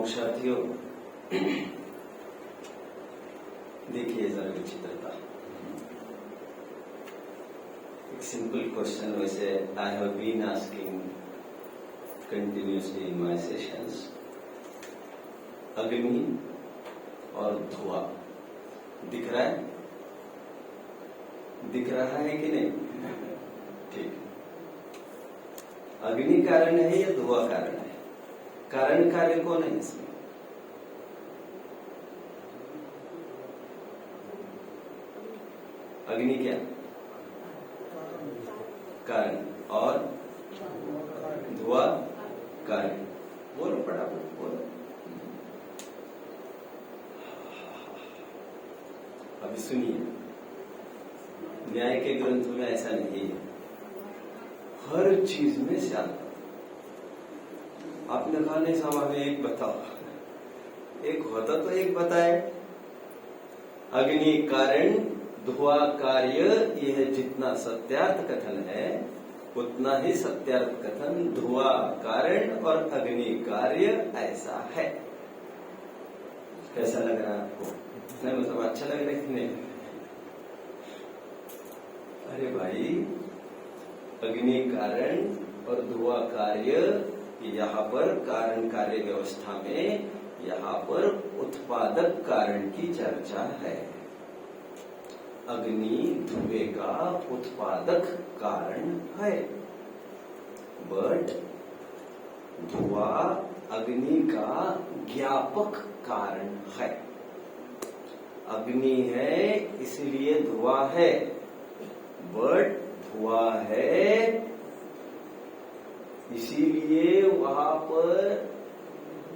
मोक्षार्थियों, देखिए जरा विचित्रता। एक सिंपल क्वेश्चन, वैसे I have been asking continuously in my sessions. अग्नि और धुआं दिख रहा है? दिख रहा है कि नहीं? ठीक। अग्नि कारण है या धुआं कारण है? कारण कार्य कौन है इसमें? अग्नि क्या? कारण। और धुआं कार्य। बोलो फटाफट बोलो। अभी सुनिए, न्याय के ग्रंथों में ऐसा नहीं है, हर चीज में श्याम। आपने कहा नहीं साहब हमें एक बताओ, एक होता तो एक बताए। अग्नि कारण, धुआं कार्य, यह जितना सत्यार्थ कथन है उतना ही सत्यार्थ कथन धुआं कारण और अग्नि कार्य ऐसा है। कैसा लग रहा है आपको? नहीं मतलब अच्छा लग रहा है कि नहीं? अरे भाई, अग्नि कारण और धुआं कार्य, यहाँ पर कारण कार्य व्यवस्था में यहाँ पर उत्पादक कारण की चर्चा है। अग्नि धुएं का उत्पादक कारण है, बट धुआं अग्नि का ज्ञापक कारण है। अग्नि है इसलिए धुआं है, बट धुआं है इसीलिए वहां पर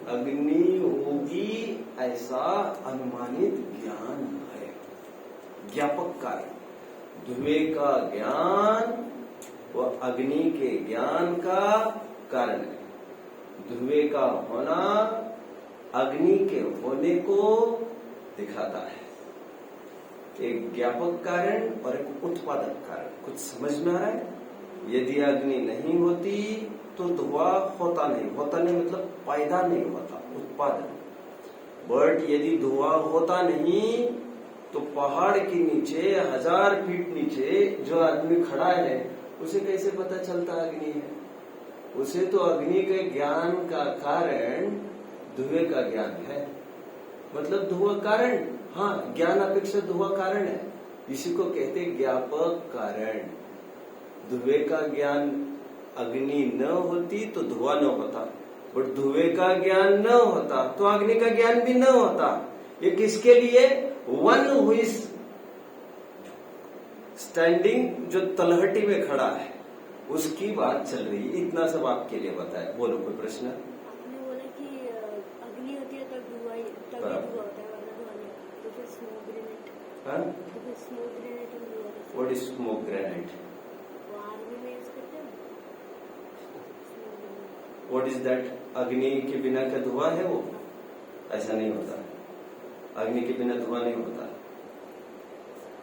अग्नि होगी ऐसा अनुमानित ज्ञान है। ज्ञापक कारण धुएं का ज्ञान व अग्नि के ज्ञान का कारण है। धुएं का होना अग्नि के होने को दिखाता है। एक ज्ञापक कारण और एक उत्पादक कारण। कुछ समझ में आ रहा है? यदि अग्नि नहीं होती तो धुआं होता नहीं। होता नहीं मतलब पैदा नहीं होता, उत्पादन। बट यदि धुआं होता नहीं तो पहाड़ के नीचे 1000 फीट नीचे जो आदमी खड़ा है उसे कैसे पता चलता अग्नि है? उसे तो अग्नि के ज्ञान का कारण धुएं का ज्ञान है। मतलब धुआं कारण, हाँ, ज्ञान अपेक्षा धुआं कारण है। इसी को कहते ज्ञापक कारण। धुएं का ज्ञान अग्नि न होती तो धुआं न होता, बट धुएं का ज्ञान न होता तो अग्नि का ज्ञान भी न होता। ये किसके लिए? वन हु इज स्टैंडिंग, जो तलहटी में खड़ा है, उसकी बात चल रही है। इतना सब आपके लिए बताया। बोलो कोई प्रश्न? आपने बोला कि अग्नि होती है तब धुआं होता है, वरना धुआं नहीं होता। तो फिर स्मोक ग्रेनेड, तो फिर स्मोक ग्रेनेड और धुआं। What is smoke grenade? वो आर्मी में यूज करते हैं। What is that? अग्नि के बिना का धुआं है वो? ऐसा नहीं होता। अग्नि के बिना धुआं नहीं होता।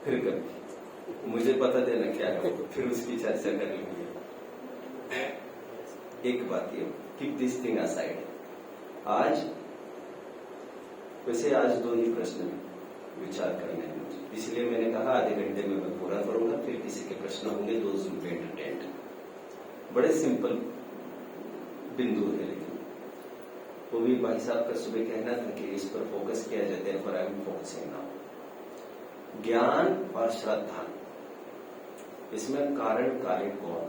फिर कभी मुझे पता देना क्या है वो, फिर उसकी चर्चा कर लेंगे। एक बात ये, कीप दिस थिंग असाइड। आज वैसे आज 2 ही प्रश्न विचार करने हैं मुझे, इसलिए मैंने कहा आधे घंटे में मैं पूरा करूंगा। फिर किसी के प्रश्न होंगे, दोज हू कैन अटेंड। बड़े सिंपल बिंदु है, लेकिन वो भी भाई साहब का सुबह कहना था कि इस पर फोकस किया जाता है, पर आई एम फोकसिंग नाउ। ज्ञान और श्रद्धा, इसमें कारण कार्य कौन?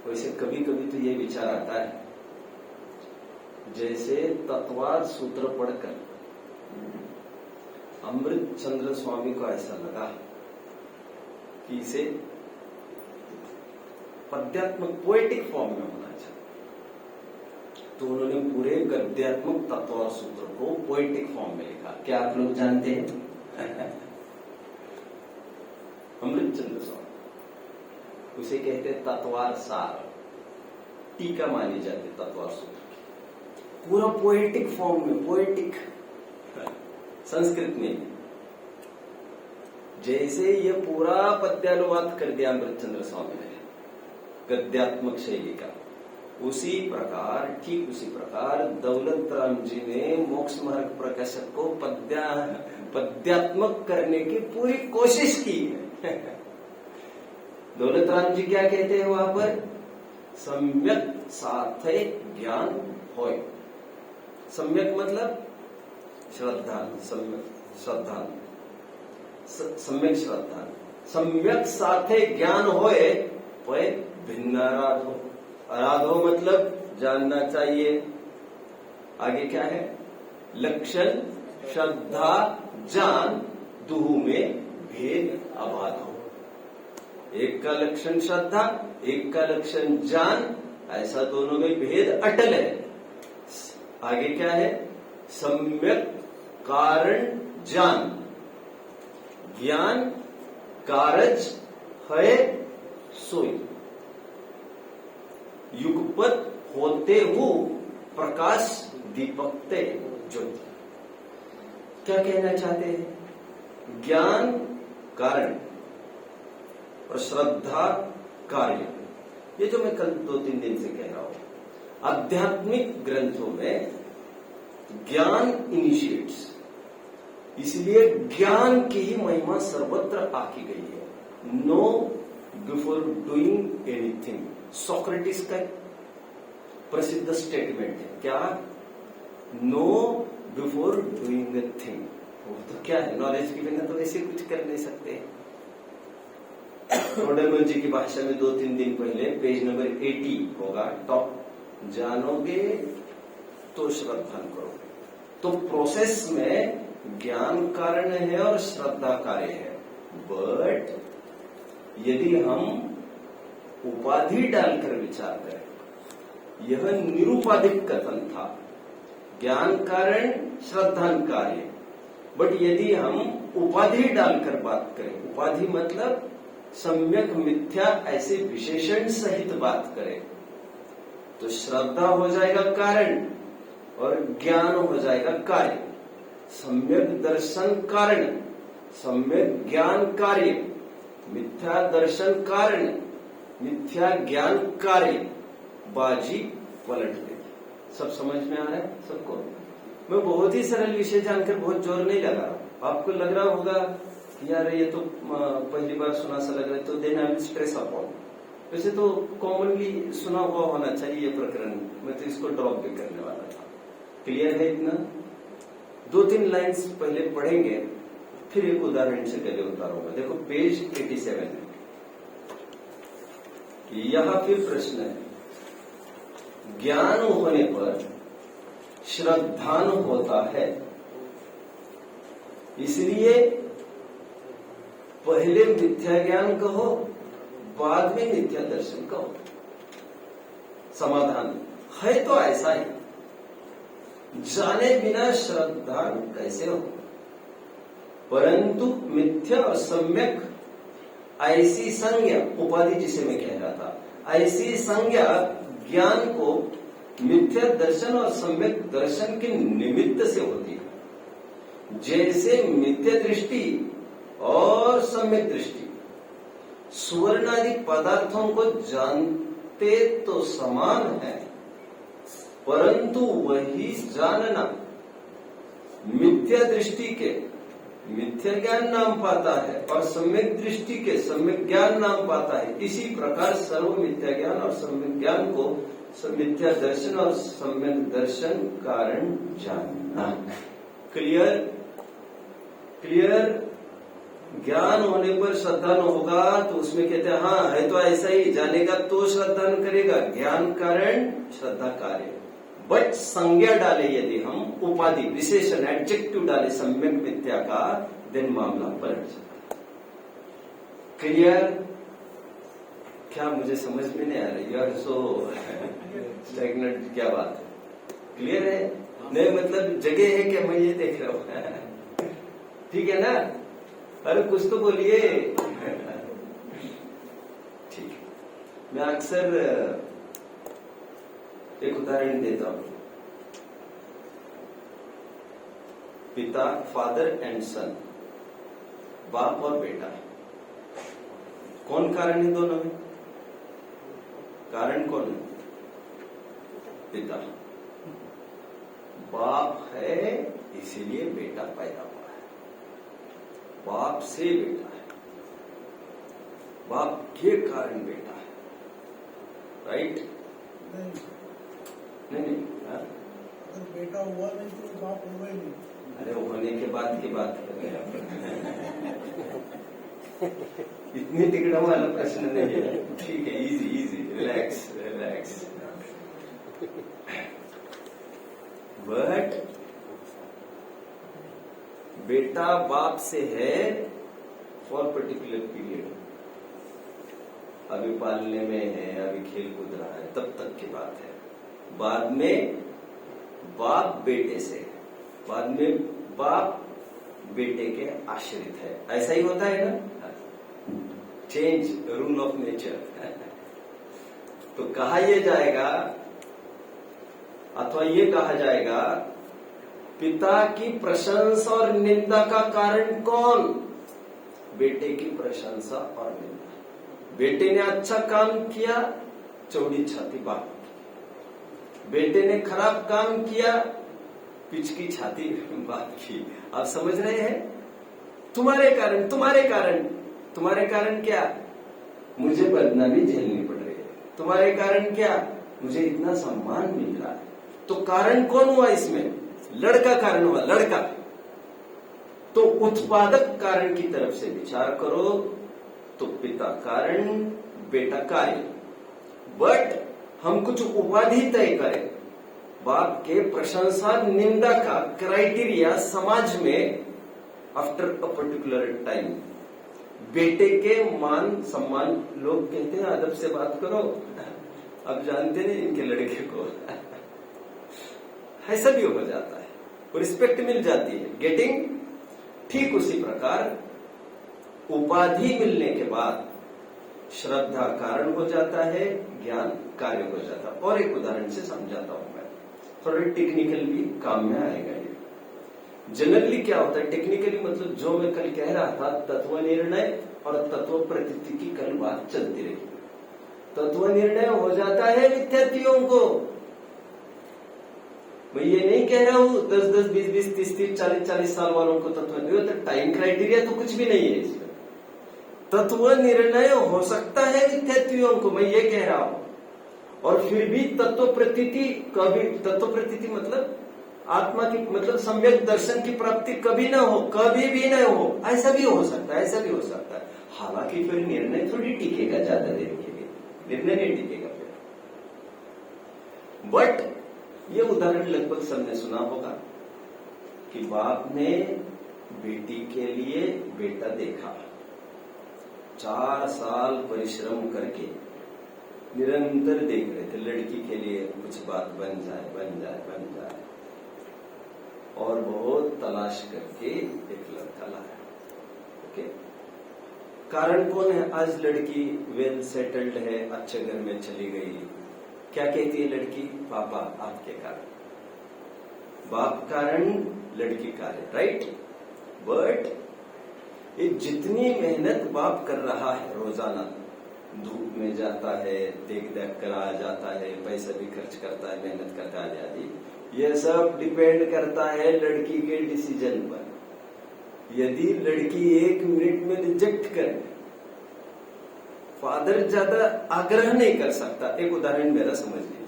वैसे कभी कभी तो ये विचार आता है, जैसे तत्वार सूत्र पढ़कर अमृत चंद्र स्वामी को ऐसा लगा कि इसे पद्यात्मक पोएटिक फॉर्म में होना चाहिए, तो उन्होंने पूरे गद्यात्मक तत्वार सूत्र को पोएटिक फॉर्म में लिखा। क्या आप लोग जानते हैं? अमृत चंद्र स्वामी, उसे कहते तत्वार सार, टीका मानी जाती तत्वार सूत्र की, पूरा पोएटिक फॉर्म में, पोएटिक संस्कृत में। जैसे ये पूरा पद्यानुवाद कर दिया अमृत चंद्र स्वामी ने गद्यात्मक शैली का, उसी प्रकार, ठीक उसी प्रकार दौलत राम जी ने मोक्ष मार्ग प्रकाशक को पद्यात्मक करने की पूरी कोशिश की है। दौलत राम जी क्या कहते हैं वहां पर? सम्यक साथे ज्ञान होय। सम्यक मतलब श्रद्धा, सम्यक श्रद्धा, सम्यक श्रद्धा, सम्यक साथे ज्ञान होए वह भिन्न आराध हो। आराध हो मतलब जानना चाहिए। आगे क्या है? लक्षण श्रद्धा जान दुहु में भेद अबाध हो। एक का लक्षण श्रद्धा, एक का लक्षण जान, ऐसा दोनों में भेद अटल है। आगे क्या है? सम्यक कारण जान, ज्ञान कारज है सोई, युगपत होते हु प्रकाश दीपकते ज्योति। क्या कहना चाहते हैं? ज्ञान कारण और श्रद्धा कार्य। ये जो मैं कल 2-3 दिन से कह रहा हूं, आध्यात्मिक ग्रंथों में ज्ञान इनिशिएट्स, इसलिए ज्ञान की ही महिमा सर्वत्र आकी गई है। Know before doing anything, Socrates का प्रसिद्ध स्टेटमेंट है। क्या? Know before doing a thing. वो तो क्या है? नॉलेज के बिना तो ऐसे कुछ कर नहीं सकते। रोडरमल जी की भाषा में 2-3 दिन पहले पेज नंबर 80 होगा टॉप, जानोगे तो श्रद्धा करो। तो प्रोसेस में ज्ञान कारण है और श्रद्धा कार्य है। बट यदि हम उपाधि डालकर विचार करें, यह निरुपाधिक कथन था, ज्ञान कारण श्रद्धा कार्य। बट यदि हम उपाधि डालकर बात करें, उपाधि मतलब सम्यक मिथ्या ऐसे विशेषण सहित बात करें, तो श्रद्धा हो जाएगा कारण और ज्ञान हो जाएगा कार्य। सम्यक दर्शन कारण, सम्यक ज्ञान कार्य, मिथ्या दर्शन कारण, मिथ्या ज्ञान कार्य, बाजी पलट गई। सब समझ में आ रहा है सबको? मैं बहुत ही सरल विषय जानकर बहुत जोर नहीं लगा रहा हूं। आपको लग रहा होगा यार ये तो पहली बार सुना सा लग रहा है, तो then I will stress upon. वैसे तो कॉमनली सुना हुआ होना चाहिए ये प्रकरण, मैं तो इसको ड्रॉप भी करने वाला था। क्लियर है इतना? 2-3 लाइन्स पहले पढ़ेंगे, फिर एक उदाहरण से पहले उतारूंगा। देखो पेज 87 है। यहां फिर प्रश्न है, ज्ञान होने पर श्रद्धान होता है, इसलिए पहले मिथ्या ज्ञान कहो, बाद में मिथ्या दर्शन कहो। समाधान है तो ऐसा ही, जाने बिना श्रद्धा कैसे हो? परंतु मिथ्या और सम्यक ऐसी संज्ञा, उपाधि जिसे मैं कह रहा था, ऐसी संज्ञा ज्ञान को मिथ्या दर्शन और सम्यक दर्शन के निमित्त से होती है। जैसे मिथ्या दृष्टि और सम्यक दृष्टि सुवर्ण आदि पदार्थों को जानते तो समान है, परंतु वही जानना मिथ्या दृष्टि के मिथ्या ज्ञान नाम पाता है और सम्यक दृष्टि के सम्यक ज्ञान नाम पाता है। इसी प्रकार सर्व मिथ्या ज्ञान और सम्यक ज्ञान को मिथ्या दर्शन और सम्यक दर्शन कारण जानना। क्लियर? क्लियर? ज्ञान होने पर श्रद्धा न होगा तो उसमें कहते हैं हाँ है तो ऐसा ही, जानेगा तो श्रद्धा न करेगा, ज्ञान कारण श्रद्धा कार्य। बट संज्ञा डाले यदि हम, उपाधि विशेषण एडजेक्टिव डाले सम्यक मिथ्या का, देन मामला पलट सकता। क्लियर? क्या मुझे समझ में नहीं आ रही? यार सो स्टैग्नेंट, क्या बात है? क्लियर है? नहीं मतलब जगह है क्या? मैं ये देख रहा हूं। ठीक है ना? अरे कुछ तो बोलिए। ठीक है, मैं अक्सर एक उदाहरण देता हूं। पिता, फादर एंड सन, बाप और बेटा, कौन कारण है दोनों में? कारण कौन है? पिता, बाप है इसीलिए बेटा पैदा हुआ है, बाप से बेटा है, बाप के कारण बेटा है, राइट? नहीं, हाँ? अगर बेटा हुआ नहीं तो बाप हुआ ही नहीं। अरे होने के बाद की बात कर रहे हैं। इतनी टिकड़ा वाला प्रश्न नहीं है, ठीक है, easy easy, relax relax. But बेटा बाप से है फॉर पर्टिकुलर पीरियड, अभी पालने में है, अभी खेल कूद रहा है, तब तक की बात है। बाद में बाप बेटे से, बाद में बाप बेटे के आश्रित है, ऐसा ही होता है ना, चेंज रूल ऑफ नेचर। तो कहा यह जाएगा अथवा ये कहा जाएगा, पिता की प्रशंसा और निंदा का कारण कौन? बेटे की प्रशंसा और निंदा। बेटे ने अच्छा काम किया, चौड़ी छाती बाप की, बेटे ने खराब काम किया, पिचकी छाती बाप की। आप समझ रहे हैं? तुम्हारे कारण, तुम्हारे कारण, तुम्हारे कारण क्या? मुझे बदनामी झेलनी पड़ रही है, तुम्हारे कारण क्या? मुझे इतना सम्मान मिल रहा है। तो कारण कौन हुआ इसमें? लड़का कारण हुआ, लड़का। तो उत्पादक कारण की तरफ से विचार करो तो पिता कारण, बेटा कार्य। बट हम कुछ उपाधि तय करें, बाप के प्रशंसा निंदा का क्राइटेरिया समाज में आफ्टर अ पर्टिकुलर टाइम, बेटे के मान सम्मान, लोग कहते हैं अदब से बात करो, अब जानते नहीं इनके लड़के को, ऐसा भी हो जाता है, रिस्पेक्ट मिल जाती है, गेटिंग। ठीक उसी प्रकार उपाधि मिलने के बाद श्रद्धा कारण हो जाता है, ज्ञान कार्य हो जाता है। और एक उदाहरण से समझाता हूं मैं, थोड़ा टेक्निकल भी काम में आएगा ये। जनरली क्या होता है टेक्निकली, मतलब जो मैं कल कह रहा था, तत्व निर्णय और तत्व प्रतीति की कल बात चलती रही। तत्व निर्णय हो जाता है विद्यार्थियों को, मैं ये नहीं कह रहा हूं 10-10, 20-20, 30-30, 40-40 साल वालों को तत्व निर्णय, तो टाइम क्राइटेरिया तो कुछ भी नहीं है इसमें। तत्व निर्णय हो सकता है विद्यार्थियों को, मैं ये कह रहा हूं। और फिर भी तत्व प्रतीति कभी, तत्व प्रतीति मतलब आत्मा की, मतलब सम्यक दर्शन की प्राप्ति कभी ना हो, कभी भी ना हो, ऐसा भी हो सकता है, ऐसा भी हो सकता है। हालांकि फिर निर्णय थोड़ी टिकेगा ज्यादा देर के लिए, निर्णय नहीं टिकेगा फिर। बट ये उदाहरण लगभग सबने सुना होगा कि बाप ने बेटी के लिए बेटा देखा, 4 साल परिश्रम करके निरंतर देख रहे थे लड़की के लिए कुछ बात बन जाए, बन जाए, बन जाए, और बहुत तलाश करके एक लड़का लाया। ओके, कारण कौन है? आज लड़की वेल सेटल्ड है, अच्छे घर में चली गई। क्या कहती है लड़की? पापा आपके कारण, बाप कारण, लड़की कारण, राइट? बट ये जितनी मेहनत बाप कर रहा है रोजाना, धूप में जाता है, देख देख कर आ जाता है, पैसा भी खर्च करता है, मेहनत करता है आदि, यह सब डिपेंड करता है लड़की के डिसीजन पर। यदि लड़की 1 मिनट में रिजेक्ट करे, फादर ज्यादा आग्रह नहीं कर सकता, एक उदाहरण मेरा समझ लीजिए।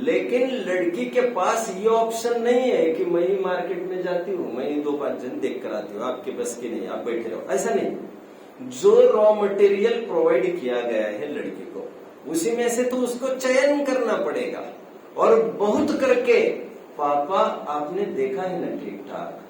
लेकिन लड़की के पास ये ऑप्शन नहीं है कि मैं ही मार्केट में जाती हूँ, मैं ही 2-5 जन देख कर आती हूँ, आपके बस की नहीं, आप बैठे रहो, ऐसा नहीं। जो रॉ मटेरियल प्रोवाइड किया गया है लड़की को, उसी में से तो उसको चयन करना पड़ेगा। और बहुत करके पापा आपने देखा है ना ठीक ठाक,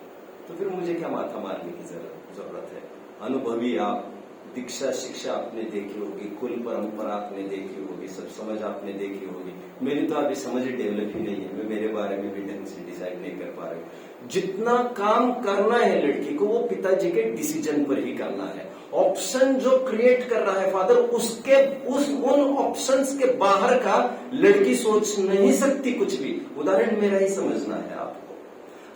तो फिर मुझे क्या माथा मारने की जरूरत है? अनुभवी आप, दीक्षा शिक्षा आपने देखी होगी, कुल परंपरा आपने देखी होगी, सब समझ आपने देखी होगी। मेरी तो अभी समझ डेवलप ही नहीं है, मैं मेरे बारे में भी ढंग से डिसाइड नहीं कर पा रही। जितना काम करना है लड़की को, वो पिताजी के डिसीजन पर ही करना है। ऑप्शन जो क्रिएट कर रहा है फादर, उसके उन ऑप्शंस के बाहर का लड़की सोच नहीं सकती कुछ भी। उदाहरण मेरा ही समझना है आपको।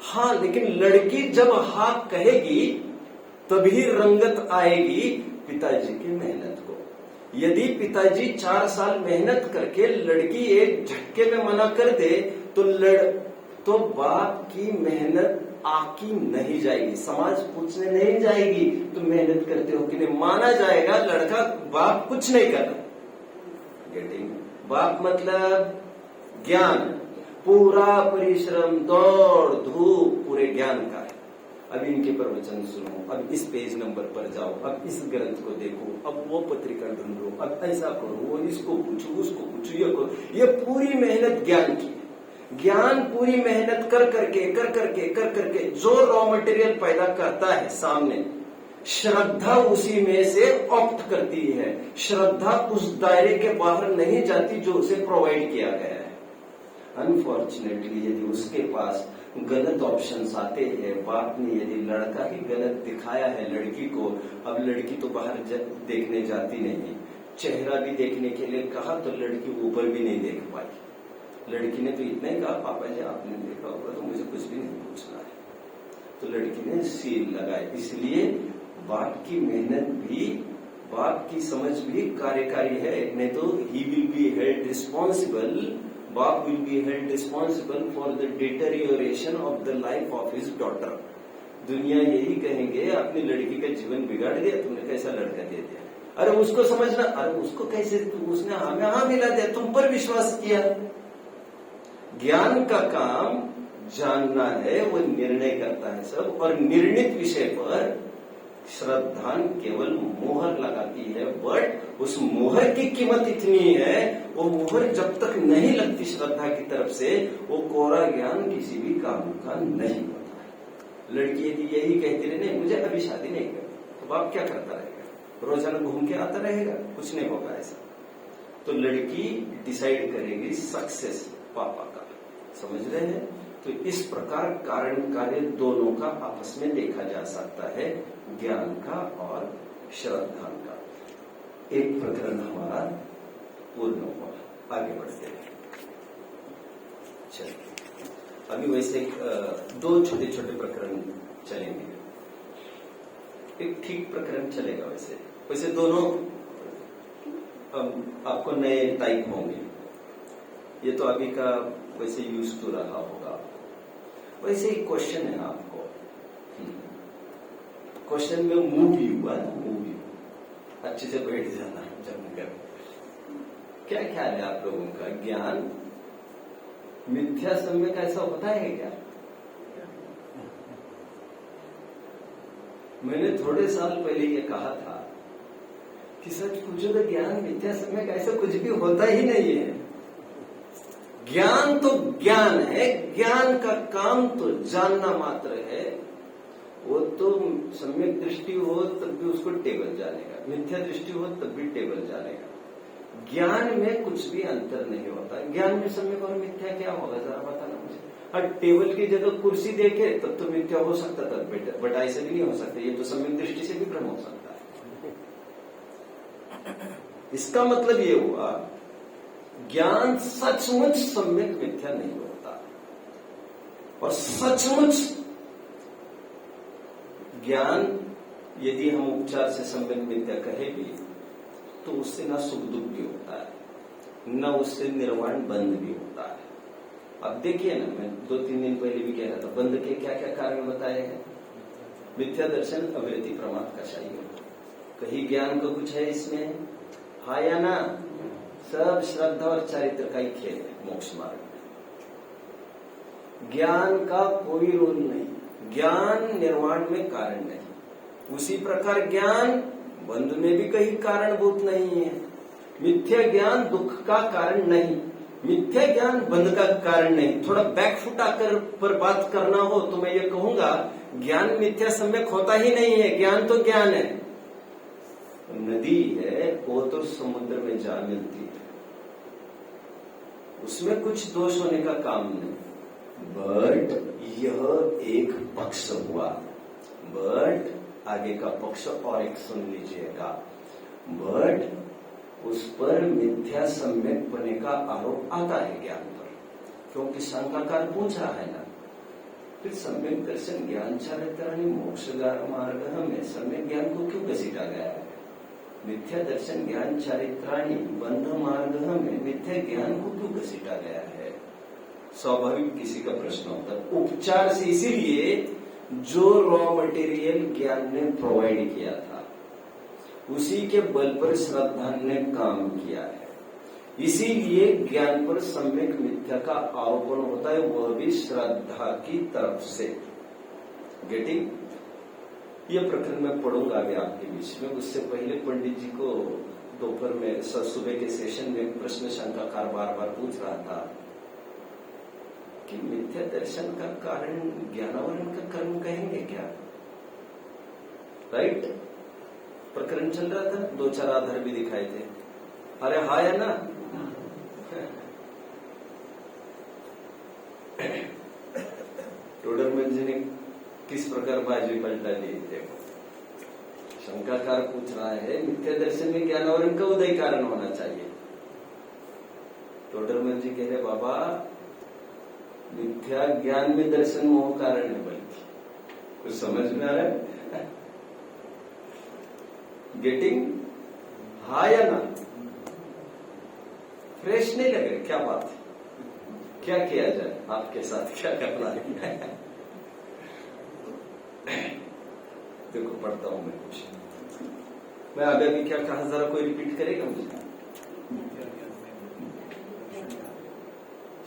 हाँ, लेकिन लड़की जब हाँ कहेगी तभी रंगत आएगी पिताजी की मेहनत को। यदि पिताजी 4 साल मेहनत करके लड़की एक झटके में मना कर दे तो बाप की मेहनत आकी नहीं जाएगी, समाज पूछने नहीं जाएगी तुम मेहनत करते हो कि नहीं, माना जाएगा लड़का बाप कुछ नहीं कर रहा। गेटिंग? बाप मतलब ज्ञान, पूरा परिश्रम दौड़ धूप पूरे ज्ञान का है। अब इनके प्रवचन सुनो, अब इस पेज नंबर पर जाओ, अब इस ग्रंथ को देखो, अब वो पत्रिका ढूंढो, अब ऐसा करो, वो इसको पूछो उसको पूछो, ये करो। ये पूरी मेहनत ज्ञान की, ज्ञान पूरी मेहनत कर करके जो रॉ मटेरियल पैदा करता है सामने, श्रद्धा उसी में से ऑप्ट करती है। श्रद्धा उस दायरे के बाहर नहीं जाती जो उसे प्रोवाइड किया गया है। अनफॉर्चुनेटली यदि उसके पास गलत ऑप्शंस आते हैं, बाप ने यदि लड़का ही गलत दिखाया है लड़की को, अब लड़की तो बाहर देखने जाती नहीं, चेहरा भी देखने के लिए कहा तो लड़की ऊपर भी नहीं देख पाई। लड़की ने तो इतना ही कहा, पापा जी आपने देखा होगा तो मुझे कुछ भी नहीं पूछना है, तो लड़की ने सील लगाई। इसलिए बाप की मेहनत भी, बाप की समझ भी कार्यकारी है, नहीं तो he will be held responsible, बाप will be held responsible for the deterioration of the life of his daughter. दुनिया यही कहेंगे अपनी लड़की का जीवन बिगाड़ दिया तुमने, कैसा लड़का दे दिया, अरे उसको समझना, अरे उसको कैसे, उसने हमें हाँ मिला दिया, तुम पर विश्वास किया। ज्ञान का काम जानना है, वो निर्णय करता है सब, और निर्णित विषय पर श्रद्धा केवल मोहर लगाती है। बट उस मोहर की कीमत इतनी है, वो मोहर जब तक नहीं लगती श्रद्धा की तरफ से, वो कोरा ज्ञान किसी भी काम का नहीं होता है। लड़की यदि यही कहती रहे नहीं मुझे अभी शादी नहीं करनी, तो बाप क्या करता रहेगा, रोजाना घूम के आता रहेगा, कुछ नहीं होगा ऐसा। तो लड़की डिसाइड करेगी सक्सेस पापा का, समझ रहे हैं? तो इस प्रकार कारण कार्य दोनों का आपस में देखा जा सकता है, ज्ञान का और श्रद्धा का। एक प्रकरण हमारा पूर्ण हुआ, आगे बढ़ते हैं। चलिए अभी वैसे 2 छोटे छोटे प्रकरण चलेंगे, एक ठीक प्रकरण चलेगा। वैसे दोनों आपको नए टाइप होंगे, ये तो अभी का वैसे यूज तो रहा होगा। वैसे ही क्वेश्चन है आपको, क्वेश्चन में मूवी हुआ ना, मूवी अच्छे से बैठ जाना जमकर। क्या ख्याल है आप लोगों का, ज्ञान मिथ्या सम्यक ऐसा होता है क्या? मैंने थोड़े साल पहले ये कहा था कि सच पूछो तो ज्ञान मिथ्या सम्यक ऐसा कुछ भी होता ही नहीं है। ज्ञान तो ज्ञान है, ज्ञान का काम तो जानना मात्र है। वो तो सम्यक दृष्टि हो तब भी उसको टेबल जानेगा, मिथ्या दृष्टि हो तब भी टेबल जानेगा। ज्ञान में कुछ भी अंतर नहीं होता। ज्ञान में सम्यक और मिथ्या क्या होगा जरा बताना मुझे। हाँ, टेबल की जगह कुर्सी देखे तब तो मिथ्या हो सकता था, बट ऐसे भी नहीं हो सकता, ये तो सम्यक दृष्टि से भी भ्रम हो सकता है। इसका मतलब ये हुआ ज्ञान सचमुच सम्यक मिथ्या नहीं होता, और सचमुच ज्ञान यदि हम उपचार से सम्यक मिथ्या कहे भी तो उससे ना सुख दुख भी होता है, न उससे निर्वाण बंध भी होता है। अब देखिए ना, मैं 2-3 दिन पहले भी कह रहा था, बंध के क्या क्या कारण बताए हैं। मिथ्या दर्शन, अवृत्ति, प्रमाद, कषाय। कहीं ज्ञान का कुछ है इसमें, हाँ या ना? सब श्रद्धा और चारित्र का ही खेल है मोक्ष मार्ग में। ज्ञान का कोई रोल नहीं, ज्ञान निर्वाण में कारण नहीं। उसी प्रकार ज्ञान बंध में भी कहीं कारणभूत नहीं है। मिथ्या ज्ञान दुख का कारण नहीं, मिथ्या ज्ञान बंध का कारण नहीं। थोड़ा बैकफुट आकर पर बात करना हो तो मैं ये कहूंगा, ज्ञान मिथ्या सम्यक होता ही नहीं है। ज्ञान तो ज्ञान है। नदी है, वो तो समुद्र में जा मिलती है, उसमें कुछ दोष होने का काम नहीं। बट यह एक पक्ष हुआ, बट आगे का पक्ष और एक सुन लीजिएगा। बट उस पर मिथ्या सम्यक बने का आरोप आता है ज्ञान पर, क्योंकि शंकाकार पूछ रहा है ना, फिर सम्यक दर्शन ज्ञान चारित्र मोक्ष मार्ग में सम्यक ज्ञान को क्यों घसीटा गया है? मिथ्या दर्शन ज्ञान चारित्राणी बंध मार्ग में मिथ्या ज्ञान को क्यों घसीटा गया है? स्वाभाविक किसी का प्रश्न होता है। उपचार से, इसीलिए जो रॉ मटेरियल ज्ञान ने प्रोवाइड किया था उसी के बल पर श्रद्धा ने काम किया है। इसीलिए ज्ञान पर सम्यक मिथ्या का आरोपण होता है, वह भी श्रद्धा की तरफ से। गेटिंग? यह प्रकरण मैं पढ़ूंगा अभी आपके बीच में। उससे पहले पंडित जी को दोपहर में सुबह के सेशन में प्रश्न शंकाकार बार बार पूछ रहा था कि मिथ्या दर्शन का कारण ज्ञानावरण का कर्म कहेंगे क्या? राइट? प्रकरण चल रहा था, 2-4 आधार भी दिखाए थे। अरे हाँ या ना? टोडरमल जी ने किस प्रकार बाजी पलटा दी थे। शंकाकार पूछ रहा है मिथ्या दर्शन में ज्ञानावरण का उदय कारण होना चाहिए। टोडरमल जी कह रहे बाबा मिथ्या ज्ञान में दर्शन मोह कारण है, बल्कि कुछ समझ में आ रहा है? गेटिंग? हाँ या ना? फ्रेश नहीं लग रहे? क्या बात है? क्या किया जाए? आपके साथ क्या करना है? देखो पढ़ता हूं मैं कुछ। मैं आगे भी क्या कहा, जरा कोई रिपीट करेगा मुझे?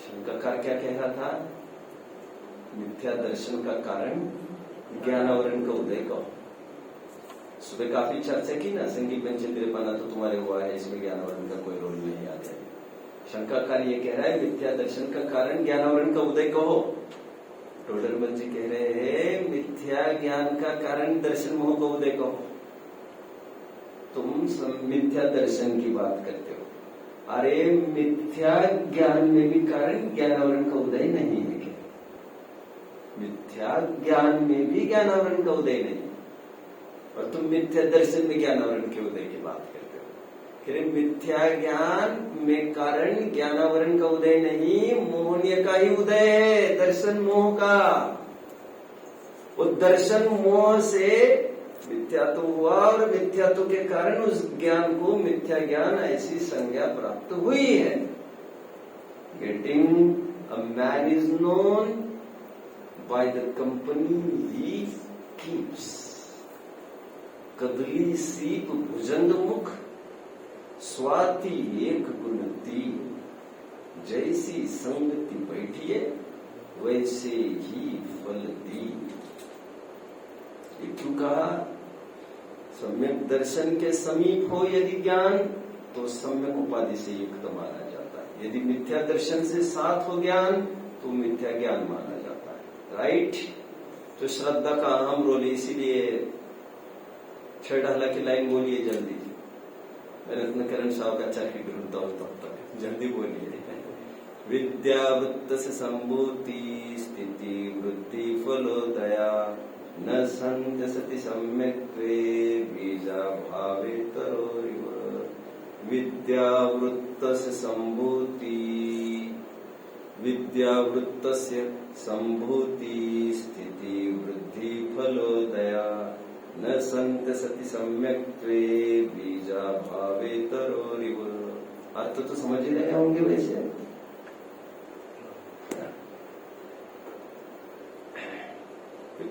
शंकाकार क्या कह रहा था? मिथ्या दर्शन का कारण ज्ञानावरण का उदय का। सुबह काफी चर्चा की ना, संगीत पंचेंद्रियपना तो तुम्हारे हुआ है, इसमें ज्ञानावरण का कोई रोल नहीं आता है। शंकाकार ये कह रहा है मिथ्या दर्शन का कारण ज्ञानावरण का उदय कहो। टोडरमल जी कह रहे हैं मिथ्या ज्ञान का कारण दर्शन मोह का उदय कहो। तुम मिथ्या दर्शन की बात करते हो। अरे मिथ्या ज्ञान में भी कारण ज्ञानावरण का उदय नहीं है क्या? मिथ्या ज्ञान में भी ज्ञानावरण का उदय नहीं, और तुम मिथ्या दर्शन में ज्ञानावरण के उदय की बात करते हो। मिथ्या ज्ञान में कारण ज्ञानावरण का उदय नहीं, मोहनीय का ही उदय है, दर्शन मोह का। वो दर्शन मोह से मिथ्यात्व हुआ, और मिथ्यात्व के कारण उस ज्ञान को मिथ्या ज्ञान ऐसी संज्ञा प्राप्त हुई है। Getting? A man is known by the company he keeps. कदली सीप भुजंग मुख, स्वाति एक गुणती। जैसी संगति बैठिए वैसे ही फल दी। ये क्यों कहा? सम्यक दर्शन के समीप हो यदि ज्ञान तो सम्यक उपाधि से युक्त माना जाता है। यदि मिथ्या दर्शन से साथ हो ज्ञान तो मिथ्या ज्ञान माना जाता है। राइट? तो श्रद्धा का अहम रोल है, इसीलिए 6 ढाला की लाइन बोलिए जल्दी। मैं रत्नकरण साहब का चाकरी ढूंढता हूं तब तक, जल्दी बोलिए। विद्यावृत्त से संभूति स्थिति वृद्धि फलोदया, न संत सति सम्यक्त्वे बीजा भावे तरोरिव। विद्यावृत्त से संभूति, विद्यावृत्त से संभूति स्थिति वृद्धि फलोदया, न संत सति सम्यक्त्वे बीजा भावे तरोरिव। अर्थ तो समझ ही रहे होंगे वैसे।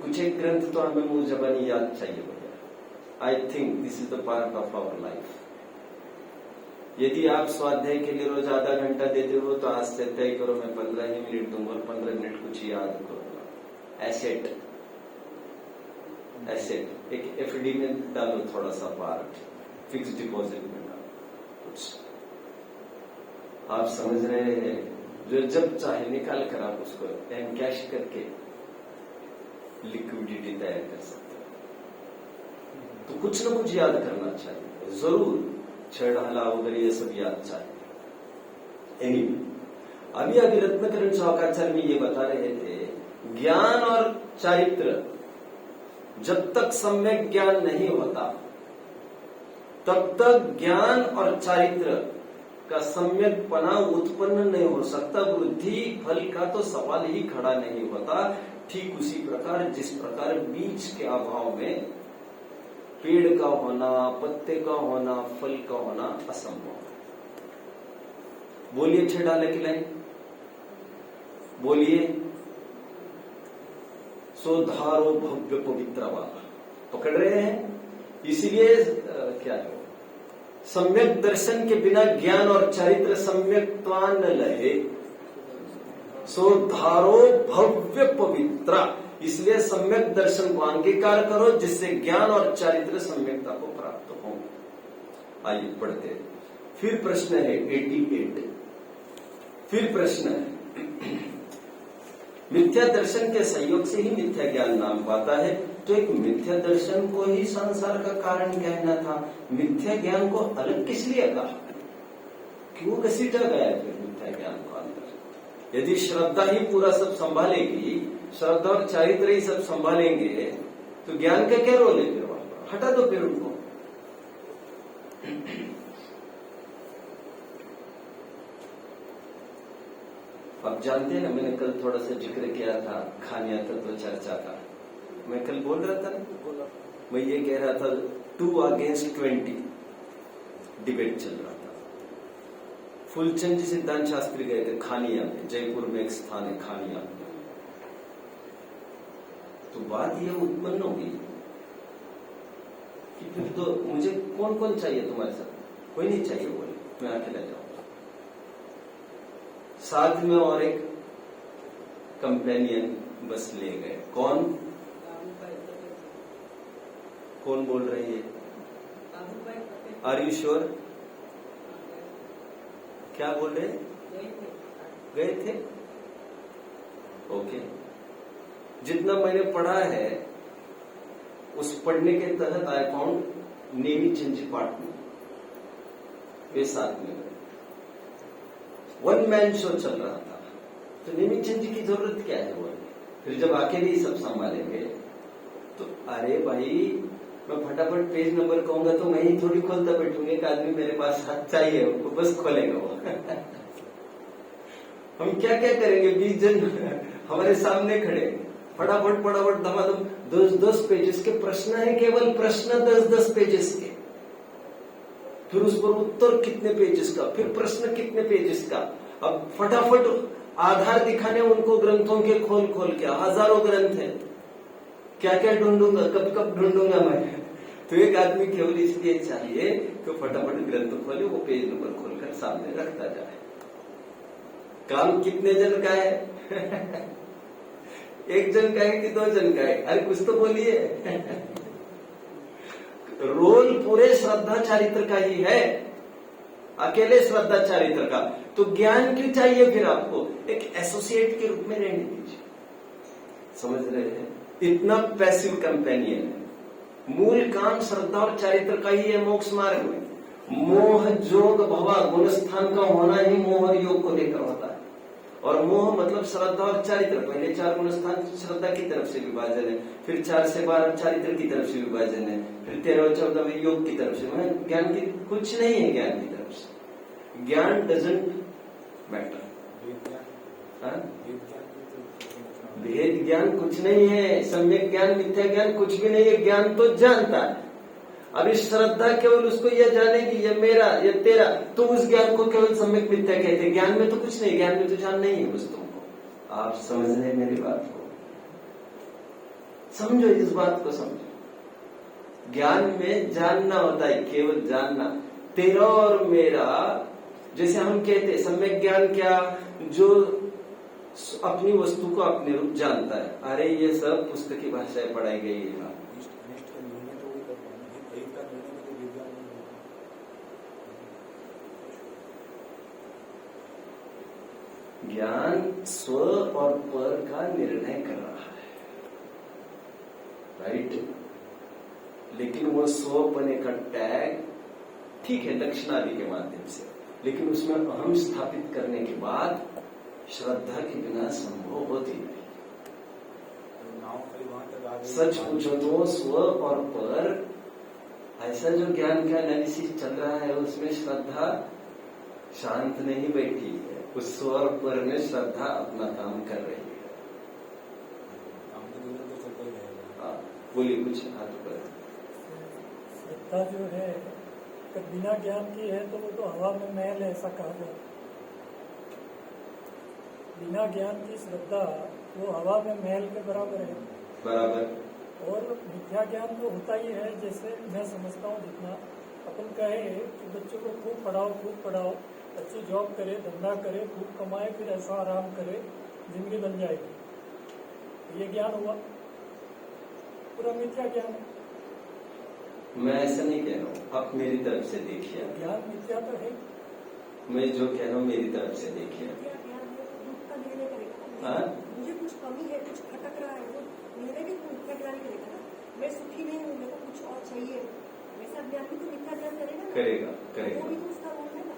कुछ एक ग्रंथ तो हमें मुंह जबानी याद चाहिए भैया। I think this is the part of our life. यदि आप स्वाध्याय के लिए रोज आधा घंटा देते हो तो आज से तय करो मैं 15 ही मिनट दूंगा और 15 मिनट कुछ याद करूंगा। एसेट, एसेट एक एफडी में डालो, थोड़ा सा पार्ट फिक्स डिपॉजिट में डालो कुछ। आप समझ रहे हैं? जो जब चाहे निकाल कर आप उसको एनकैश करके लिक्विडिटी तैयार कर सकते हो। तो कुछ ना कुछ याद करना चाहिए जरूर। 6 ढाला वगैरह ये सब याद चाहिए। अभी अभी रत्नकरण चौकाचार्य में ये बता रहे थे ज्ञान और चारित्र जब तक सम्यक ज्ञान नहीं होता तब तक ज्ञान और चारित्र का सम्यकपना उत्पन्न नहीं हो सकता। वृद्धि फल का तो सवाल ही खड़ा नहीं होता। ठीक उसी प्रकार जिस प्रकार बीज के अभाव में पेड़ का होना, पत्ते का होना, फल का होना असंभव। बोलिए 6 डाले की लाइन, बोलिए। सो धारो भव्य पवित्र वाला, पकड़ रहे हैं। इसीलिए क्या है, सम्यक दर्शन के बिना ज्ञान और चारित्र सम्यक्त्वान न लहे। सो धारो भव्य पवित्र, इसलिए सम्यक दर्शन को अंगीकार करो जिससे ज्ञान और चारित्र सम्यकता को प्राप्त हो। आइए पढ़ते हैं। फिर प्रश्न है 88। फिर प्रश्न है, मिथ्या दर्शन के संयोग से ही मिथ्या ज्ञान नाम पाता है, तो एक मिथ्या दर्शन को ही संसार का कारण कहना था, मिथ्या ज्ञान को अलग किस लिए कहा? क्यों घसीटा गया है फिर मिथ्या ज्ञान को अंदर? यदि श्रद्धा ही पूरा सब संभालेगी, श्रद्धा और चारित्र ही सब संभालेंगे, तो ज्ञान का क्या रोल है फिर वहां पर? हटा दो फिर उनको। आप जानते हैं ना, मैंने कल थोड़ा सा जिक्र किया था खानिया तत्व चर्चा का। मैं कल बोल रहा था ना, मैं ये कह रहा था 2 against 20 डिबेट चल रहा था। फूलचंद जी सिद्धांत शास्त्री गए थे खानिया में, जयपुर में एक स्थान है खानिया। तो बात ये उत्पन्न हो गई कि फिर तो मुझे कौन कौन चाहिए तुम्हारे साथ? कोई नहीं चाहिए, बोले मैं अकेला जाऊंगा। साथ में और एक कंपेनियन बस ले गए। कौन कौन बोल रही है? Are you sure? क्या बोल रहे? गए थे। ओके, जितना मैंने पढ़ा है उस पढ़ने के तहत आई फाउंड नेमी चेंज पार्टनर, वे साथ में गए। 1 मैन शो चल रहा था, तो नेमी चेंज की जरूरत क्या है? वो फिर जब अकेले ही सब संभालेंगे तो अरे भाई, मैं फटाफट पेज नंबर कहूंगा तो मैं ही थोड़ी खोलता बैठूंगा। एक आदमी मेरे पास हाथ चाहिए, उनको बस खोलेगा वो। हम क्या क्या करेंगे? 20 जन हमारे सामने खड़े, फटाफट फटाफट धमाधम 10-10 पेजेस के प्रश्न है, केवल प्रश्न 10-10 पेजेस के, फिर उस पर उत्तर कितने पेजेस का, फिर प्रश्न कितने पेजेस का। अब फटाफट आधार दिखाने उनको ग्रंथों के खोल खोल के, हजारों ग्रंथ है, क्या क्या ढूंढूंगा, कब कब ढूंढूंगा मैं। तो एक आदमी केवल इसलिए चाहिए कि फटाफट ग्रंथ खोले, वो पेज नंबर खोलकर सामने रखता जाए। काम कितने जन का है? 1 जन का है कि 2 जन का है? अरे कुछ तो बोलिए। रोल पूरे श्रद्धा चारित्र का ही है, अकेले श्रद्धा चारित्र का। तो ज्ञान क्यों चाहिए फिर आपको? एक एसोसिएट के रूप में रहने दीजिए। समझ रहे हैं? इतना पैसिव कंपेनियन है। मूल काम श्रद्धा और चारित्र का ही है मोक्ष मार्ग में। मोह जोग भवा गुणस्थान का होना ही मोह योग को लेकर होता है। और मोह मतलब श्रद्धा और चारित्र। पहले 4 गुणस्थान श्रद्धा की तरफ से विभाजन है, फिर 4 से 12 चारित्र की तरफ से विभाजन है, फिर 13-14 में योग की तरफ से। ज्ञान की कुछ नहीं है, ज्ञान की तरफ से ज्ञान डजंट मैटर। भेद ज्ञान कुछ नहीं है, सम्यक ज्ञान मिथ्या ज्ञान कुछ भी नहीं है। ज्ञान तो जानता है। अब इस श्रद्धा केवल उसको यह जानेगी ये मेरा ये तेरा, तो उस ज्ञान को केवल सम्यक मिथ्या कहते हैं। ज्ञान में तो कुछ नहीं, ज्ञान में तो जान नहीं है बस तुमको। आप समझ रहे मेरी बात को? समझो, इस बात को समझो। ज्ञान में जानना होता है, केवल जानना। तेरा और मेरा, जैसे हम कहते हैं सम्यक ज्ञान क्या? जो अपनी वस्तु को अपने रूप जानता है। अरे ये सब पुस्तक की भाषाएं पढ़ाई गई है। ज्ञान स्व और पर का निर्णय कर रहा है, राइट? लेकिन वो स्वपने का टैग ठीक है दक्षिणादि के माध्यम से, लेकिन उसमें अहम स्थापित करने के बाद श्रद्धा के बिना संभव होती नहीं। सच पूछो तो स्व और पर, ऐसा जो ज्ञान का एनालिसिस चल रहा है उसमें श्रद्धा शांत नहीं बैठी है। उस स्व और पर में श्रद्धा अपना काम कर रही है। हाँ बोलिए, कुछ हाथ पर। श्रद्धा जो है अगर बिना ज्ञान की है तो वो तो हवा में महल है, ऐसा कहा जाए। बिना ज्ञान की श्रद्धा वो हवा में महल के बराबर है। बराबर। और मिथ्या ज्ञान तो होता ही है, जैसे मैं समझता हूँ जितना अपन कहे कि बच्चों को खूब पढ़ाओ, अच्छी जॉब करे, धंधा करे, खूब कमाए, फिर ऐसा आराम करे, जिंदगी बन जाएगी। ये ज्ञान हुआ, पूरा मिथ्या ज्ञान है। मैं ऐसा नहीं कह रहा हूँ, आप मेरी तरफ से देखिए। ज्ञान मिथ्या तो है। मैं जो कह रहा हूँ मेरी तरफ से देखिए। हाँ? मुझे कुछ कमी है, कुछ खटक रहा है, वो मेरे भी मिथ्या ज्ञान करेगा ना। मैं सुखी नहीं हूँ, मेरे को कुछ और चाहिए, वैसा ज्ञान भी तो मिथ्या ज्ञान करेगा ना। करेगा। वो भी तो उसका रोल है ना।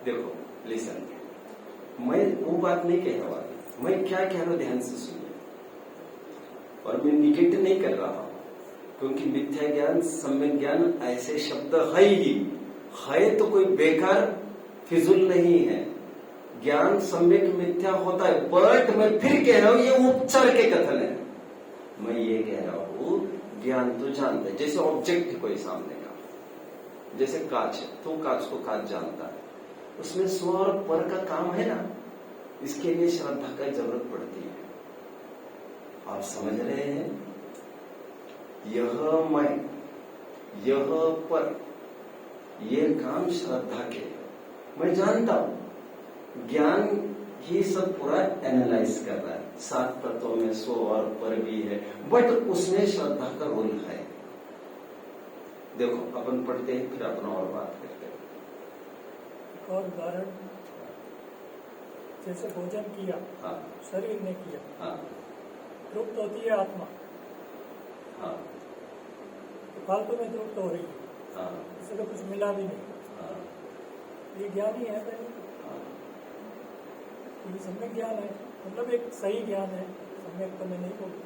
देखो लिसन, मैं वो बात नहीं कह रहा हूँ, मैं क्या कह रहा हूँ ध्यान से सुनिए। और मैं निगेट नहीं कर रहा हूँ, क्योंकि मिथ्या ज्ञान, सम्यक ज्ञान ऐसे शब्द है ही है, तो कोई बेकार फिजूल नहीं है। ज्ञान सम्यक मिथ्या होता है, बट मैं फिर कह रहा हूं ये उपचार के कथन है। मैं ये कह रहा हूं ज्ञान तो जानता है, जैसे ऑब्जेक्ट कोई सामने का, जैसे कांच है तो कांच को कांच जानता है, उसमें स्व और पर का काम है ना, इसके लिए श्रद्धा का जरूरत पड़ती है। आप समझ रहे हैं? यह मैं, यह पर, ये काम श्रद्धा के है। मैं जानता हूं ज्ञान ही सब पूरा एनालाइज कर रहा है, 7 तत्वों में स्व और पर भी है, बट उसमें श्रद्धा का रोल है। देखो अपन पढ़ते हैं, फिर अपन और बात करते हैं। और उदाहरण, जैसे भोजन किया, हाँ, शरीर ने किया, हाँ, तृप्त होती है आत्मा, हाँ, तो फालतू में तृप्त हो रही है, हाँ, इससे तो कुछ मिला भी नहीं। हाँ, ये ज्ञान ही है पहले, हाँ। ये सम्यक ज्ञान है, मतलब एक सही ज्ञान है, सम्यक तो मैं नहीं बोलूँ।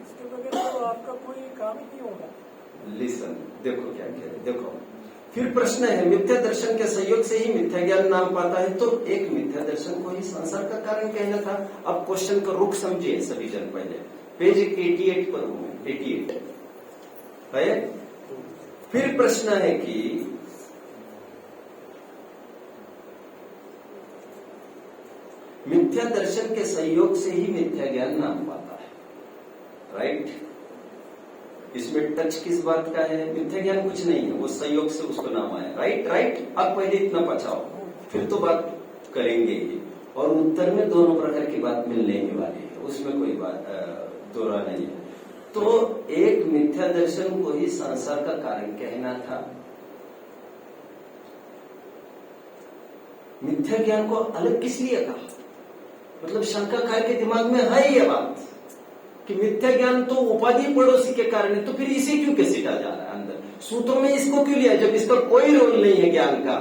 इसके बगैर तो आपका कोई काम ही नहीं होगा। लिसन, देखो क्या कह रहे, देखो फिर प्रश्न है, मिथ्या दर्शन के सहयोग से ही मिथ्या ज्ञान नाम पाता है, तो एक मिथ्या दर्शन को ही संसार का कारण कहना था। अब क्वेश्चन का रुख समझिए सभी जन। पहले पेज 88 पर हूं, 88 है। फिर प्रश्न है कि मिथ्या दर्शन के सहयोग से ही मिथ्या ज्ञान नाम पाता है, राइट? इसमें टच किस बात का है? मिथ्या ज्ञान कुछ नहीं है, वो संयोग से उसको नाम आया, राइट। अब पहले इतना पचाओ, फिर तो बात करेंगे ही, और उत्तर में दोनों प्रकार की बात मिलने ही वाली है, उसमें कोई बात दोहरा नहीं है। तो एक मिथ्या दर्शन को ही संसार का कारण कहना था। मिथ्या ज्ञान को अलग किस लिए कहा? मतलब शंकाकार के दिमाग में है ये बात कि मिथ्या ज्ञान तो उपाधि पड़ोसी के कारण है, तो फिर इसे क्यों घसीटा जा रहा है अंदर? सूत्रों में इसको क्यों लिया जब इसका कोई रोल नहीं है ज्ञान का?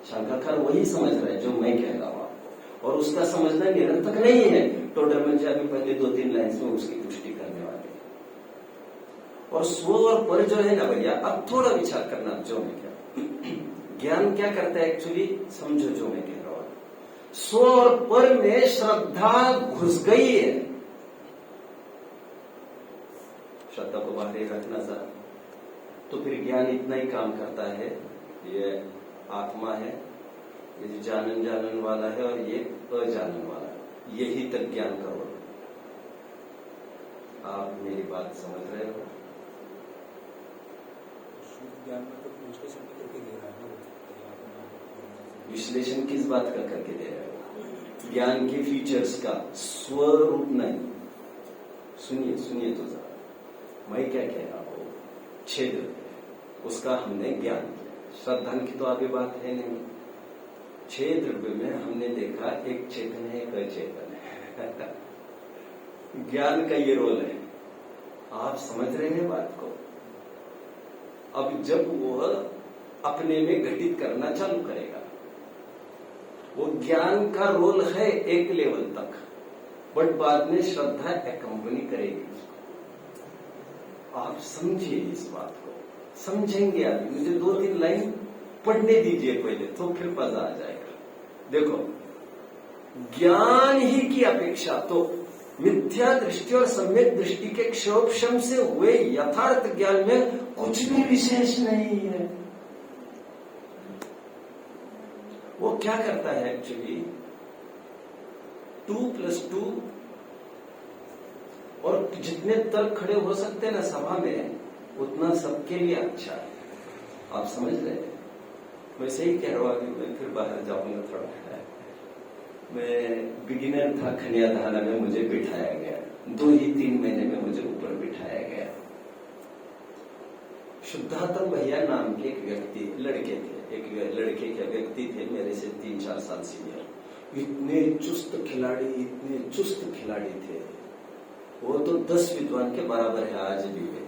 शंकाकार वही समझ रहा है जो मैं कह रहा हूं आपको, और उसका समझना निरर्थक नहीं है। टोडरमन जी अभी पहले 2-3 लाइन में उसकी पुष्टि करने वाले। और स्व और पर जो है ना भैया, अब थोड़ा विचार करना जो मैं कह रहा हूं। ज्ञान क्या करता है एक्चुअली, समझो जो मैं कह रहा हूं। स्व और पर में श्रद्धा घुस गई है, श्रद्धा को बाहर ही रखना सर, तो फिर ज्ञान इतना ही काम करता है। ये आत्मा है, ये जो जानन वाला है, और ये अजानन वाला है, यही तक ज्ञान का रोल। आप मेरी बात समझ रहे हो? ज्ञान में तो विश्लेषण करके दे रहा है। विश्लेषण किस बात का करके दे रहे हो? ज्ञान के फीचर्स का, स्वरूप नहीं। सुनिए तो जरा, मैं क्या कह रहा हूं, क्षेत्र उसका हमने ज्ञान किया, श्रद्धा की तो अभी बात है नहीं। क्षेत्र में हमने देखा एक चेतन है, एक अचेतन है। ज्ञान का ये रोल है, आप समझ रहे हैं बात को? अब जब वो अपने में घटित करना चालू करेगा, वो ज्ञान का रोल है एक लेवल तक, बट बाद में श्रद्धा एक्कम्पनी करेगी उसको। आप समझिए इस बात को, समझेंगे आप। मुझे 2-3 लाइन पढ़ने दीजिए पहले, तो फिर मजा आ जाएगा। देखो, ज्ञान ही की अपेक्षा तो मिथ्या दृष्टि और सम्यक दृष्टि के क्षोभशम से हुए यथार्थ ज्ञान में कुछ भी विशेष नहीं है। वो क्या करता है एक्चुअली, 2+2 और जितने तर्क खड़े हो सकते हैं ना सभा में, उतना सबके लिए अच्छा है। आप समझ रहे हैं? मैं सही कह रहा हूं, मैं फिर बाहर जाऊंगा थोड़ा। मैं बिगिनर था खनियाधारा में, मुझे बिठाया गया 2 ही 3 महीने में मुझे ऊपर बिठाया गया। शुद्धात्म भैया नाम के एक व्यक्ति, लड़के थे, एक लड़के के व्यक्ति थे मेरे से 3-4 साल सीनियर। इतने चुस्त खिलाड़ी थे वो, तो 10 विद्वान के बराबर है आज भी वे,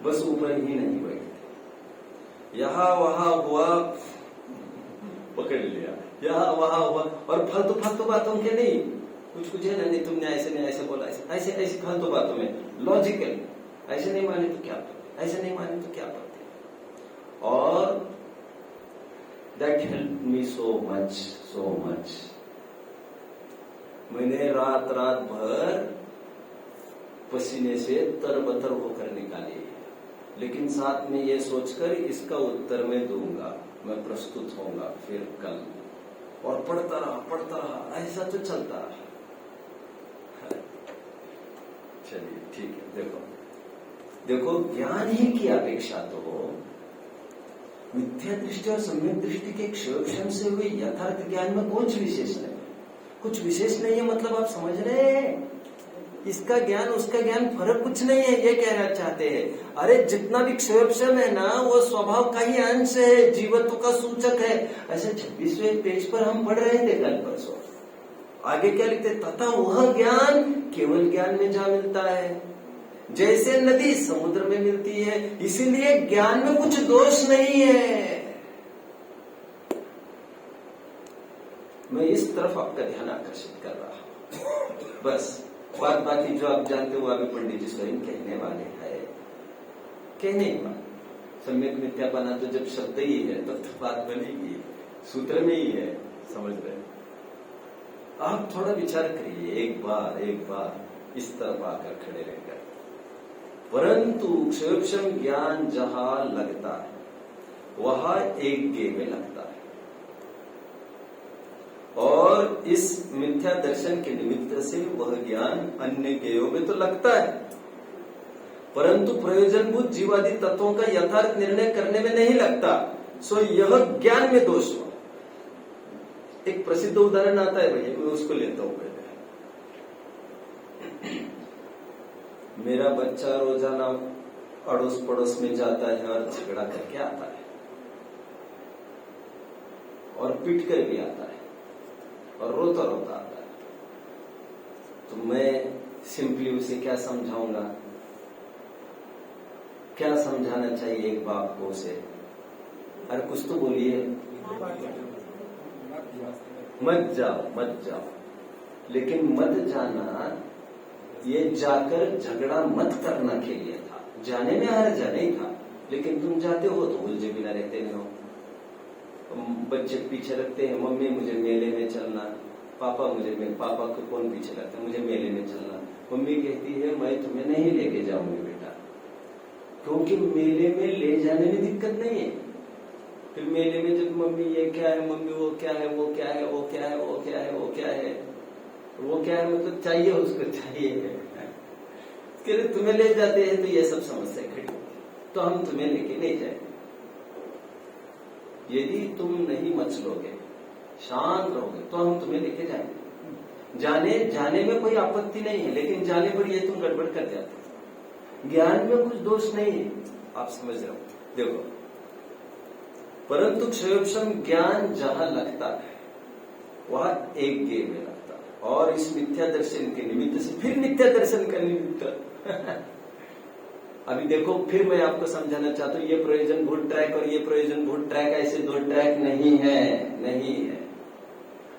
बस ऊपर ही नहीं बैठते। यहां वहां हुआ पकड़ लिया, यहां वहां हुआ, और फालतू बातों के नहीं, कुछ है ना, नहीं तुमने ऐसे बोला, ऐसे फालतू बातों में लॉजिकल, ऐसे नहीं माने तो क्या करते, ऐसे नहीं माने तो क्या करते। और that help me so much. मैंने रात भर पसीने से तरबतर होकर निकाली, लेकिन साथ में ये सोचकर इसका उत्तर मैं दूंगा, मैं प्रस्तुत होऊंगा फिर कल, और पढ़ता रहा, ऐसा तो चलता रहा। चलिए ठीक है, देखो ज्ञान ही की अपेक्षा तो मिथ्या दृष्टि और सम्यक दृष्टि के क्षोभशम से हुए यथार्थ ज्ञान में कुछ विशेष नहीं है। कुछ विशेष नहीं है मतलब आप समझ रहे हैं, इसका ज्ञान उसका ज्ञान फर्क कुछ नहीं है, ये कहना चाहते हैं। अरे जितना भी क्षोभशम है ना, वो स्वभाव का ही अंश है, जीवत्व का सूचक है। ऐसे 26वें पेज पर हम पढ़ रहे थे कल परसों, आगे क्या लिखते, तथा वह ज्ञान केवल ज्ञान में जा मिलता है, जैसे नदी समुद्र में मिलती है, इसीलिए ज्ञान में कुछ दोष नहीं है। मैं इस तरफ आपका ध्यान आकर्षित कर रहा हूं, बस। बात बाकी जो आप जानते हो अभी पंडित जी स्वयं कहने वाले हैं, कहने वाले। सम्यक मिथ्यापना तो जब शब्द ही है तब तो बात बनेगी, सूत्र में ही है, समझ रहे। आप थोड़ा विचार करिए, एक बार इस तरफ आकर खड़े रहकर। परंतु क्षोभशम ज्ञान जहां लगता है वहां एक गे में लगता है, और इस मिथ्या दर्शन के निमित्त से वह ज्ञान अन्य गेयों में तो लगता है, परंतु प्रयोजनभूत जीवादि तत्वों का यथार्थ निर्णय करने में नहीं लगता। सो यह ज्ञान में दोष हुआ। एक प्रसिद्ध उदाहरण आता है भैया, मैं उसको लेता हूं। मेरा बच्चा रोजाना अड़ोस पड़ोस में जाता है और झगड़ा करके आता है, और पीट कर भी आता है, और रोता आता है। तो मैं सिंपली उसे क्या समझाऊंगा, क्या समझाना चाहिए एक बाप को उसे? अरे कुछ तो बोलिए। मत जाओ, लेकिन मत जाना ये जाकर झगड़ा मत करना के लिए था। जाने में हर्ज नहीं था, लेकिन तुम जाते हो तो उलझे बिना रहते नहीं हो। बच्चे पीछे रखते हैं, मम्मी मुझे मेले में चलना, पापा को कौन पीछे रखता है, मुझे मेले में चलना। मम्मी कहती है मैं तुम्हें नहीं लेके जाऊंगी बेटा, क्योंकि मेले में ले जाने में दिक्कत नहीं है। फिर मेले में जब मम्मी ये क्या है, मम्मी वो क्या है, वो क्या है, वो क्या है, वो क्या है, वो क्या है, वो क्या है, मतलब चाहिए उसको चाहिए है। उसके लिए तुम्हें ले जाते हैं तो ये सब समस्या खड़ी होती, तो हम तुम्हें लेके नहीं जाएंगे। यदि तुम नहीं मचलोगे, शांत रहोगे, तो हम तुम्हें लेके जाएंगे। जाने में कोई आपत्ति नहीं है, लेकिन जाने पर ये तुम गड़बड़ कर जाते हो। ज्ञान में कुछ दोष नहीं है, आप समझ रहे हो। देखो, परंतु क्षयोपशम ज्ञान जहां लगता है वह एक गे में लगता है, और इस मिथ्या दर्शन के निमित्त से फिर मिथ्या दर्शन का निमित्त अभी देखो, फिर मैं आपको समझाना चाहता हूँ, ये प्रयोजनभूत ट्रैक और ये प्रयोजनभूत ट्रैक ऐसे 2 ट्रैक नहीं है।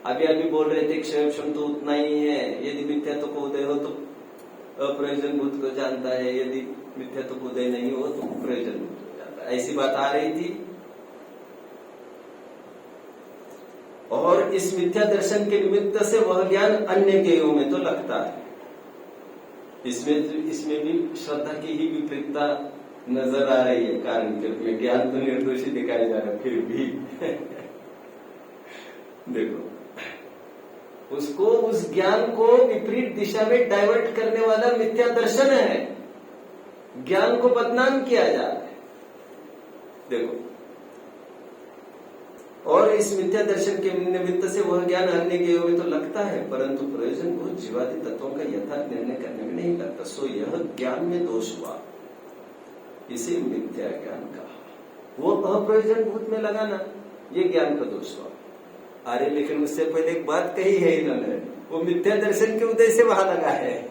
अभी बोल रहे थे क्षयोपशम तो उतना ही है, यदि मिथ्यात्व को उदय हो तो अप्रयोजनभूत को जानता है, यदि मिथ्यात्व को उदय नहीं हो तो प्रयोजनभूत को जानता है, ऐसी बात आ रही थी। और इस मिथ्या दर्शन के निमित्त से वह ज्ञान अन्य गेयों में तो लगता है, इसमें भी श्रद्धा की ही विपरीतता नजर आ रही है। कारण के रूप में ज्ञान तो निर्दोषी दिखाया जा रहा है, फिर भी देखो उसको, उस ज्ञान को विपरीत दिशा में डाइवर्ट करने वाला मिथ्या दर्शन है। ज्ञान को बदनाम किया जा रहा है। देखो, और इस मिथ्या दर्शन के निमित्त से वह ज्ञान अन्य के योग में तो लगता है, परंतु प्रयोजन बहुत जीवादि तत्वों का यथार्थ निर्णय करने में नहीं लगता। सो यह ज्ञान में दोष हुआ, इसे मिथ्या ज्ञान कहा। वो अप्रयोजन भूत में लगाना, ये ज्ञान का दोष हुआ। अरे लेकिन उससे पहले एक बात कही है इन्होंने, वो मिथ्या दर्शन के उदय से वहां लगा है।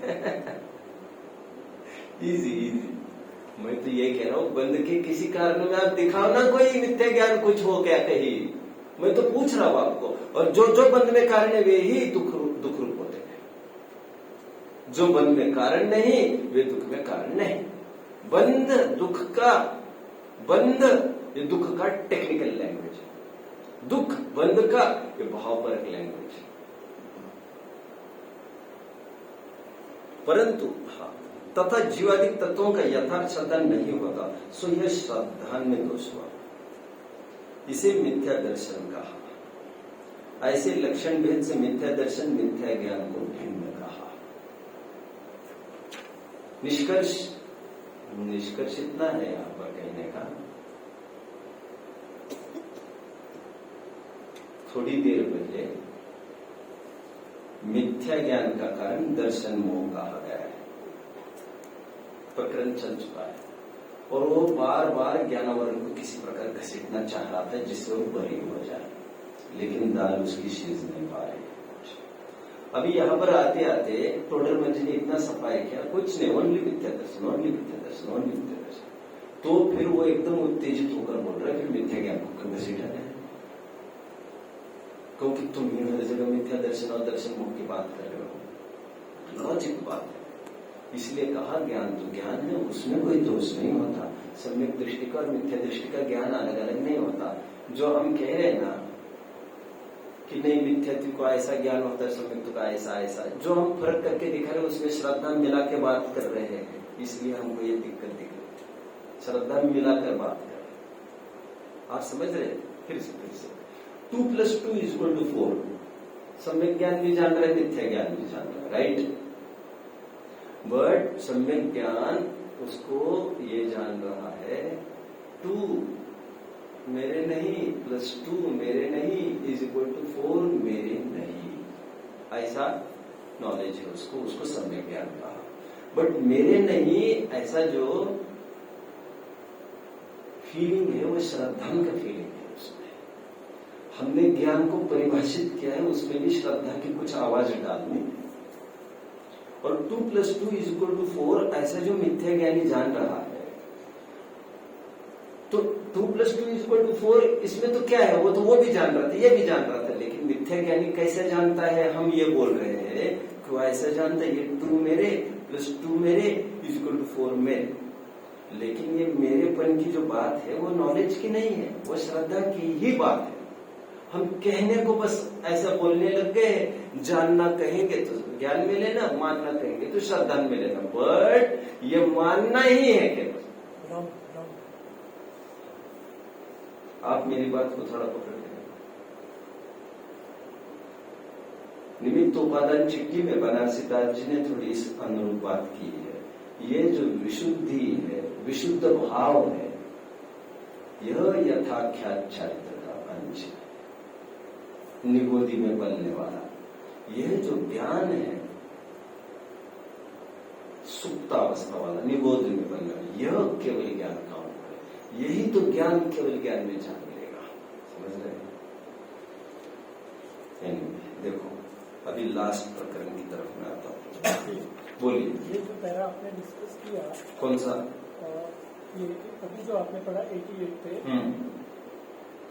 इजी मैं तो ये कह रहा हूं, बंद के किसी कारण में आप दिखाओ ना कोई मिथ्या ज्ञान कुछ हो गया कहीं, मैं तो पूछ रहा हूं आपको। और जो जो बंद में कारण है वे ही दुख रूप होते हैं, जो बंद में कारण नहीं वे दुख में कारण नहीं। बंद दुख का, बंद ये दुख का टेक्निकल लैंग्वेज है, दुख बंद का ये भावपरक लैंग्वेज है। परंतु हाँ, तथा जीवादिक तत्वों का यथार्थ श्रद्धा नहीं होगा, सो यह श्रद्धा में दोष हुआ, इसे मिथ्या दर्शन कहा। ऐसे लक्षण भेद से मिथ्या दर्शन मिथ्या ज्ञान को भिन्न कहा। निष्कर्ष इतना है यहां पर कहने का। थोड़ी देर पहले मिथ्या ज्ञान का कारण दर्शन मोह कहा गया है, प्रकरण चल चुका है, और वो बार बार ज्ञानावरण को किसी प्रकार घसीटना चाह रहा था जिससे वो बरी हो जाए, लेकिन दाल उसकी शीज नहीं पा रही। अभी यहां पर आते आते टोडर मंजी ने इतना सफाई किया, कुछ नहीं, ओनली मिथ्या दर्शन, ओनली मिथ्या दर्शन, ओनली मिथ्या दर्शन। तो फिर वो एकदम उत्तेजित होकर बोल रहा है, फिर मिथ्या ज्ञान को घसीटा है, क्योंकि तुम ही हर जगह मिथ्या दर्शन और दर्शन मोह की बात कर रहे हो। लॉजिक बात है, इसलिए कहा ज्ञान तो ज्ञान है, उसमें कोई दोष नहीं होता। सम्यक दृष्टि का और मिथ्या दृष्टि का ज्ञान अलग अलग नहीं होता। जो हम कह रहे हैं ना कि नहीं मिथ्यात्व को ऐसा ज्ञान होता है, सम्यक का ऐसा ऐसा, जो हम फर्क करके दिखा रहे हैं उसमें श्रद्धा मिला के बात कर रहे हैं, इसलिए हमको ये दिक्कत दिख रही है। श्रद्धा मिलाकर बात कर रहे हैं, आप समझ रहे हैं? फिर से 2 + 2 = 4, सम्यक ज्ञान भी जान रहा है, मिथ्या ज्ञान भी जान रहा है, राइट। बट सम्यक ज्ञान उसको ये जान रहा है 2 मेरे नहीं +2 मेरे नहीं = 4 मेरे नहीं, ऐसा नॉलेज है उसको सम्यक ज्ञान कहा। बट मेरे नहीं ऐसा जो फीलिंग है वो श्रद्धा का फीलिंग है। हमने ज्ञान को परिभाषित किया है, उसमें भी श्रद्धा की कुछ आवाज डालनी। और 2 + 2 = 4 ऐसा जो मिथ्या ज्ञानी जान रहा है, तो 2 + 2 = 4 इसमें तो क्या है, वो भी जान रहा था, ये भी जान रहा था, लेकिन मिथ्या ज्ञानी कैसे जानता है, हम ये बोल रहे हैं कि वो ऐसा जानता है, ये 2 मेरे +2 मेरे = 4 मेरे। लेकिन ये मेरेपन की जो बात है वो नॉलेज की नहीं है, वो श्रद्धा की ही बात है। हम कहने को बस ऐसा बोलने लग गए, जानना कहेंगे तो ज्ञान में लेना, मानना कहेंगे तो श्रद्धा में लेना, बट ये मानना ही है केवल। आप मेरी बात को थोड़ा पकड़ लें। निमित्त उपादान चिट्ठी में बनारसी दास जी ने थोड़ी इस अनुरूप बात की है। ये जो विशुद्धि है, विशुद्ध भाव है, यह यथाख्यात चारित्र का अंश है, निगोदी में बनने वाला। यह जो ज्ञान है सुप्तावस्था वाला, निगोद में बनने वाला, यह केवल ज्ञान का अंग है। यही तो ज्ञान केवल ज्ञान में जान लेगा, समझ रहे हैं? देखो अभी लास्ट प्रकरण की तरफ मैं आता हूँ, बोलिए। ये जो पैरा आपने डिस्कस किया, कौन सा? ये अभी जो आपने पढ़ा 88 पे,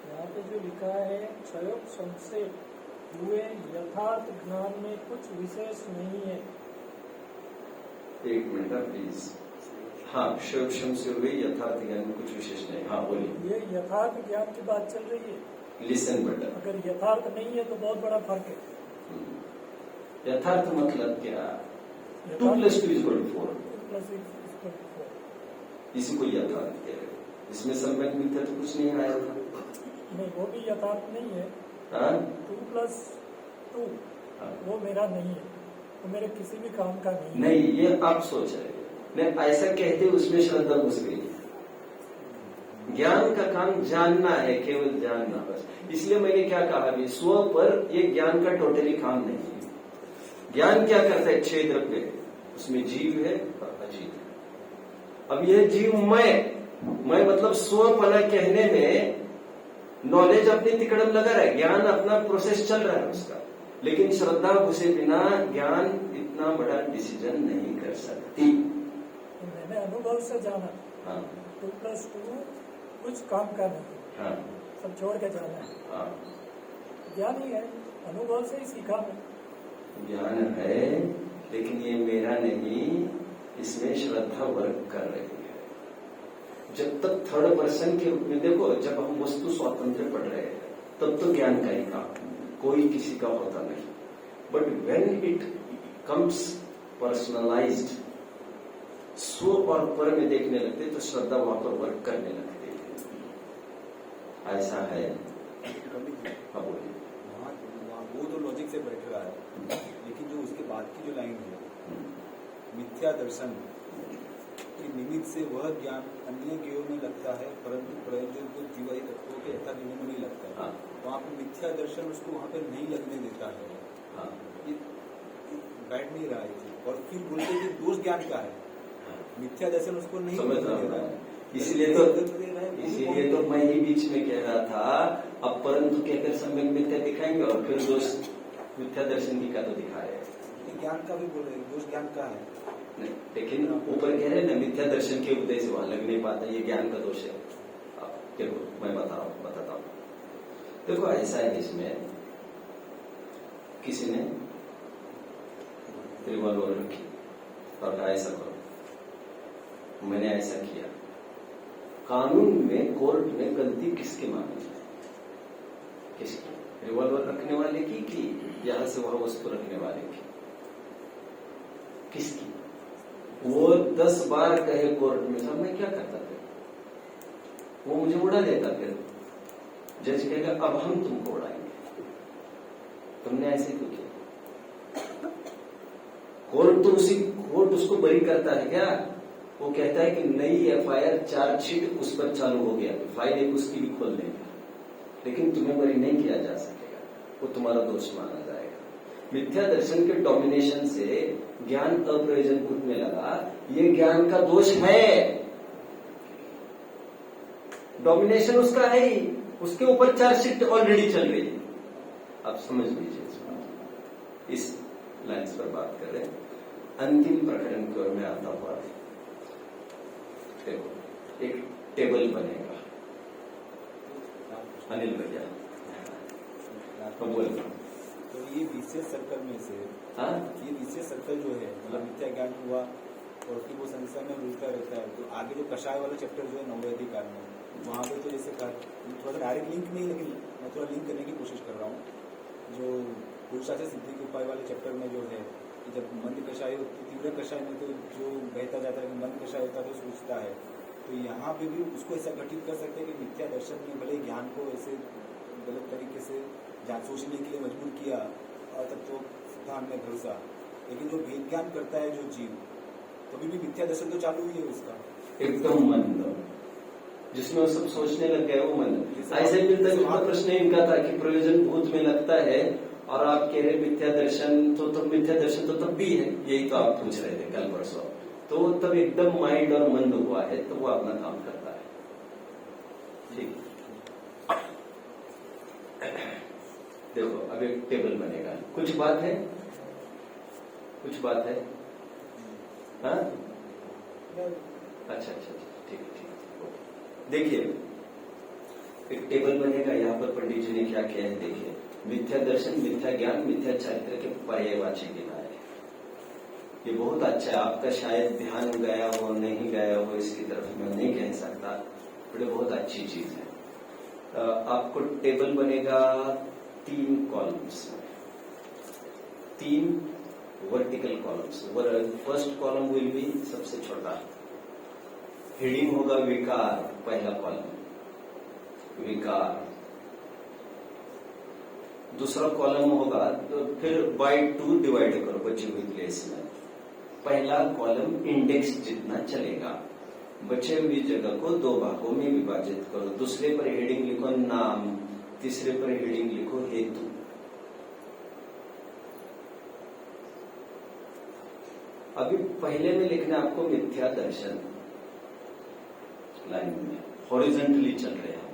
यहाँ पे जो लिखा है क्षयोग संशय हुए यथार्थ ज्ञान में कुछ विशेष नहीं है। एक मिनट प्लीज। हाँ, क्षयोग संशय हुए यथार्थ ज्ञान में कुछ विशेष नहीं। हाँ बोलिए। ये यथार्थ ज्ञान की बात चल रही है। लिसन बेटा, अगर यथार्थ नहीं है तो बहुत बड़ा फर्क है। यथार्थ मतलब क्या? 2 + 2 = 4, 2 + 6 = 4। इसी को यथार्थ कह रहे हैं। इसमें सम्यक मिथ्या तो कुछ नहीं आया था। नहीं, वो भी यथार्थ नहीं है। हाँ? 2 + 2 हाँ। वो मेरा नहीं है, वो मेरे किसी भी काम का नहीं है। नहीं, ये आप सोच रहे हैं। मैं ऐसा कहते उसमें श्रद्धा घुस गई है। ज्ञान का काम जानना है, केवल जानना बस। इसलिए मैंने क्या कहा अभी, स्व पर ये ज्ञान का टोटली काम नहीं है। ज्ञान क्या करता है? 6 द्रव्य, उसमें जीव है और अजीव है। अब यह जीव मैं मतलब स्वपना कहने में नॉलेज अपनी तिकड़म लगा रहा है, ज्ञान अपना प्रोसेस चल रहा है उसका, लेकिन श्रद्धा घुसे बिना ज्ञान इतना बड़ा डिसीजन नहीं कर सकती। मैंने अनुभव से जाना। हाँ 2 + 2 कुछ काम का नहीं, हाँ सब छोड़ के जाना है। हाँ, ज्ञान ही है, अनुभव से ही सीखा मैं। ज्ञान है लेकिन ये मेरा नहीं, इसमें श्रद्धा वर्क कर रही है। जब तक थर्ड पर्सन के रूप में देखो, जब हम वस्तु स्वातंत्र पढ़ रहे हैं तब तो ज्ञान का ही काम, कोई किसी का होता नहीं। But when it comes personalised, स्व और पर में देखने लगते तो श्रद्धा वहां पर वर्क करने लगती है। ऐसा है। हाँ बोलिए। वहाँ वो तो लॉजिक से बैठ रहा है, लेकिन जो उसके बाद की जो लाइन है, मिथ्या दर्शन के निमित्त से वह ज्ञान अन्य ज्ञों में लगता है, परंतु प्रयोजन को जीवाई तत्वों के यथा ज्ञों में नहीं लगता है। हाँ। वहाँ पे मिथ्या दर्शन उसको वहाँ पे नहीं लगने देता है। हाँ। ये बैठ नहीं रहा है। और फिर बोलते हैं कि दोष ज्ञान क्या है, मिथ्या दर्शन उसको नहीं समझ दे रहा रहा है। है। इसलिए तो मैं ही बीच में कह रहा था, अब परंतु कहकर सम्यक मिथ्या दिखाएंगे और फिर दोष मिथ्या दर्शन की का तो दिखा रहे हैं। ज्ञान का भी बोल रहे हैं, दोष ज्ञान का है नहीं, लेकिन ऊपर कह रहे हैं ना, मिथ्या दर्शन के उदय से वहां लग नहीं पाता, ये ज्ञान का दोष है। देखो मैं बताता हूँ। देखो ऐसा है, इसमें किसी ने रिवॉल्वर रखी और कहा ऐसा करो, मैंने ऐसा किया। कानून में, कोर्ट में गलती किसके मामले में? किसकी? रिवॉल्वर रखने वाले की यहां से वहां वस्तु रखने वाले की? किसकी? वो 10 बार कहे कोर्ट में, सब मैं क्या करता फिर? वो मुझे उड़ा देता। फिर जज कहेगा अब हम तुमको उड़ाएंगे, तुमने ऐसे क्यों किया? कोर्ट उसको बरी करता है क्या? वो कहता है कि नई FIR चार्जशीट उस पर चालू हो गया, फाइल एक उसकी भी खोल देंगे, लेकिन तुम्हें बरी नहीं किया जा सकेगा, वो तुम्हारा दोष माना जाएगा। मिथ्या दर्शन के डोमिनेशन से ज्ञान अप्रयोजनभूत में लगा, ये ज्ञान का दोष है। डोमिनेशन उसका है ही, उसके ऊपर चार्जशीट ऑलरेडी चल रही है। आप समझ लीजिए इस बात, इस लाइन्स पर बात कर रहे हैं। अंतिम प्रकरण की ओर में आता हुआ, देखो एक टेबल बनेगा। अनिल भैया बोल। तो ये विशेष सर्कल में से, हाँ, ये विशेष सर्कल जो है, मतलब मिथ्या ज्ञान हुआ और फिर वो संसार में मिलता रहता है। तो आगे जो कषाय वाला चैप्टर जो है नववैदिक काल में, वहाँ पे तो जैसे थोड़ा डायरेक्ट लिंक नहीं, लेकिन मैं थोड़ा लिंक करने की कोशिश कर रहा हूँ। जो पुरुषार्थ सिद्धि के उपाय वाले चैप्टर में जो है कि जब मंद कषाय होती, तीव्र कषाय में तो जो बहता जाता है, मंद कषाय होता है तो सोचता है। तो यहाँ पे भी उसको ऐसा घटित कर सकते हैं कि मिथ्या दर्शन में भले ज्ञान को ऐसे गलत तरीके से सोचने के लिए मजबूर किया और तत्व सिद्धांत में भरोसा, लेकिन जो वेद ज्ञान करता है जो जीव, तभी भी मिथ्या दर्शन तो चालू ही है उसका, एकदम मंद, जिसमें वो सब सोचने लग गए वो मंद। ऐसे मिलता जुलता प्रश्न इनका था कि प्रयोजन भूत में लगता है, और आप कह रहे मिथ्या दर्शन, तो मिथ्या दर्शन तो तब भी है, यही तो आप पूछ रहे थे कल परसों। तो तब एकदम माइंड और मंद हुआ है, तो वो अपना काम करता है। ठीक, देखो अब एक टेबल बनेगा। कुछ बात है? कुछ बात है? हाँ, अच्छा, ठीक। देखिए एक टेबल बनेगा, यहाँ पर पंडित जी ने क्या किया है देखिए। मिथ्या दर्शन, मिथ्या ज्ञान, मिथ्या चरित्र के पर्यायवाची गिनाए। ये बहुत अच्छा है, आपका शायद ध्यान गया हो नहीं गया हो इसकी तरफ मैं नहीं कह सकता, बड़े बहुत अच्छी चीज है। आपको टेबल बनेगा 3 कॉलम्स में, 3 vertical columns. First column will be सबसे छोटा, हेडिंग होगा विकार, पहला कॉलम विकार। दूसरा कॉलम होगा तो फिर बाय 2 डिवाइड करो बची हुई प्लेस में। पहला कॉलम इंडेक्स जितना चलेगा, बचे हुई जगह को 2 भागों में विभाजित करो। दूसरे पर हेडिंग लिखो नाम, तीसरे पर हेडिंग लिखो हेतु। अभी पहले में लिखना आपको मिथ्या दर्शन, लाइन में हॉरिजॉन्टली चल रहे हैं हम।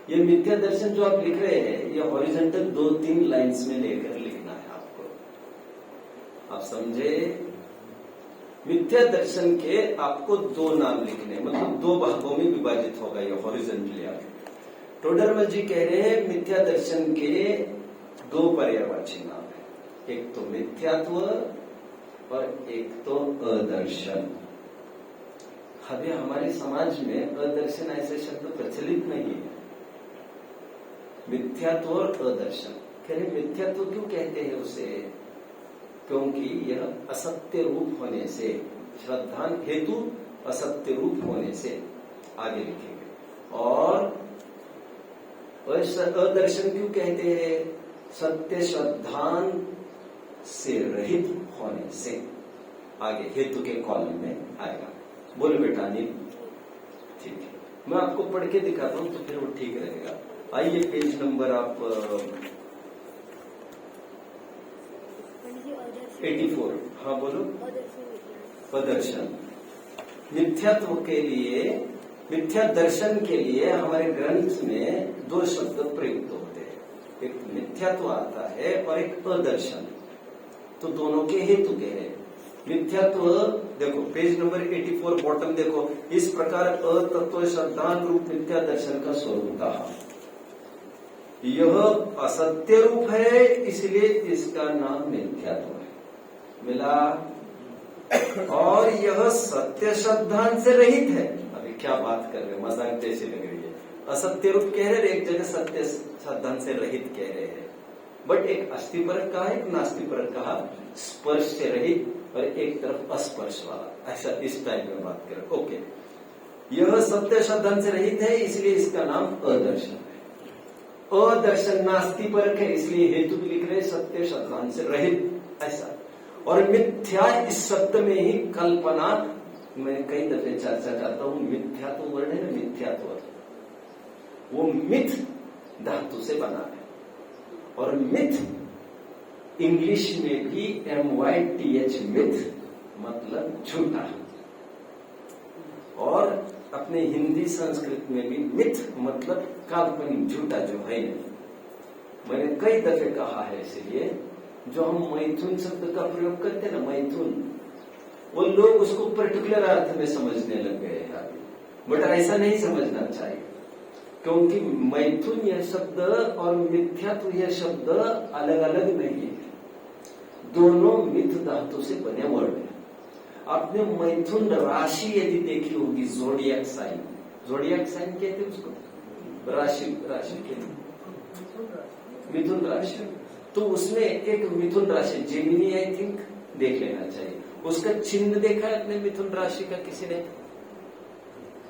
ये मिथ्या दर्शन जो आप लिख रहे हैं ये हॉरिजॉन्टल 2-3 लाइंस में लेकर लिखना है आपको। आप समझे? मिथ्या दर्शन के आपको 2 नाम लिखने, मतलब 2 भागों में विभाजित होगा ये हॉरिजॉन्टली। आप टोडरमल जी कह रहे हैं मिथ्या दर्शन के 2 पर्यायवाची नाम है, एक तो मिथ्यात्व और एक तो अदर्शन। अभी हमारे समाज में अदर्शन ऐसे शब्द प्रचलित नहीं है। मिथ्यात्व और अदर्शन, कह रहे मिथ्यात्व क्यों कहते हैं उसे? क्योंकि यह असत्य रूप होने से, श्रद्धान हेतु असत्य रूप होने से, आगे लिखेंगे। और अदर्शन क्यों कहते हैं? सत्य श्रद्धान से रहित होने से, आगे हेतु के कॉलम में आएगा। बोलो बेटा अनिल, ठीक है, मैं आपको पढ़ के दिखाता हूं तो फिर वो ठीक रहेगा। आइए पेज नंबर आप 84। हाँ बोलो। अदर्शन, मिथ्यात्व के लिए, मिथ्या दर्शन के लिए हमारे ग्रंथ में 2 शब्द प्रयुक्त होते हैं, एक मिथ्यात्व आता है और एक अदर्शन। तो दोनों के हेतु के हैं। मिथ्यात्व देखो पेज नंबर 84 बॉटम देखो, इस प्रकार अतत्व श्रद्धान रूप मिथ्या दर्शन का स्वरूप था। यह असत्य रूप है इसलिए इसका नाम मिथ्यात्व है, मिला। और यह सत्य श्रद्धान से रहित है। अभी क्या बात कर रहे, मजाक जैसी लग रही है। असत्य रूप कह रहे, एक जगह सत्य श्रद्धान से रहित कह रहे हैं, बट एक अस्थिपरक कहा, एक नास्तिपरक कहा, स्पर्श से रहित और एक तरफ अस्पर्श वाला, ऐसा इस टाइप में बात करें। ओके, यह सत्य श्रद्धान से रहित है इसलिए इसका नाम अदर्शन है। अदर्शन नास्तिपरक है इसलिए हेतु भी लिख रहे सत्य श्रद्धान से रहित, ऐसा। और मिथ्या इस शब्द में ही कल्पना, मैं कई दफे चर्चा करता हूं, मिथ्या तो वर्ड है ना, मिथ्यात्व, वो मिथ धातु से बना है। और मिथ इंग्लिश में भी MYTH, मिथ मतलब झूठा, और अपने हिंदी संस्कृत में भी मिथ मतलब काल्पनिक, झूठा जो है। मैंने कई दफे कहा है, इसलिए जो हम मैथुन शब्द का प्रयोग करते हैं ना, मैथुन, वो लोग उसको पर्टिकुलर अर्थ में समझने लग गए हैं अभी, बट ऐसा नहीं समझना चाहिए। क्योंकि मैथुन यह शब्द और मिथ्यात्व यह शब्द अलग अलग नहीं है, दोनों मिथ धातु से बने वर्ड है। आपने मैथुन राशि यदि देखी होगी, जोडियक साइन, जोडियक साइन कहते उसको, राशि, राशि कहते मिथुन राशि। तो उसमें एक मिथुन राशि, जेमिनी आई थिंक, देख लेना चाहिए। उसका चिन्ह देखा है अपने मिथुन राशि का किसी ने?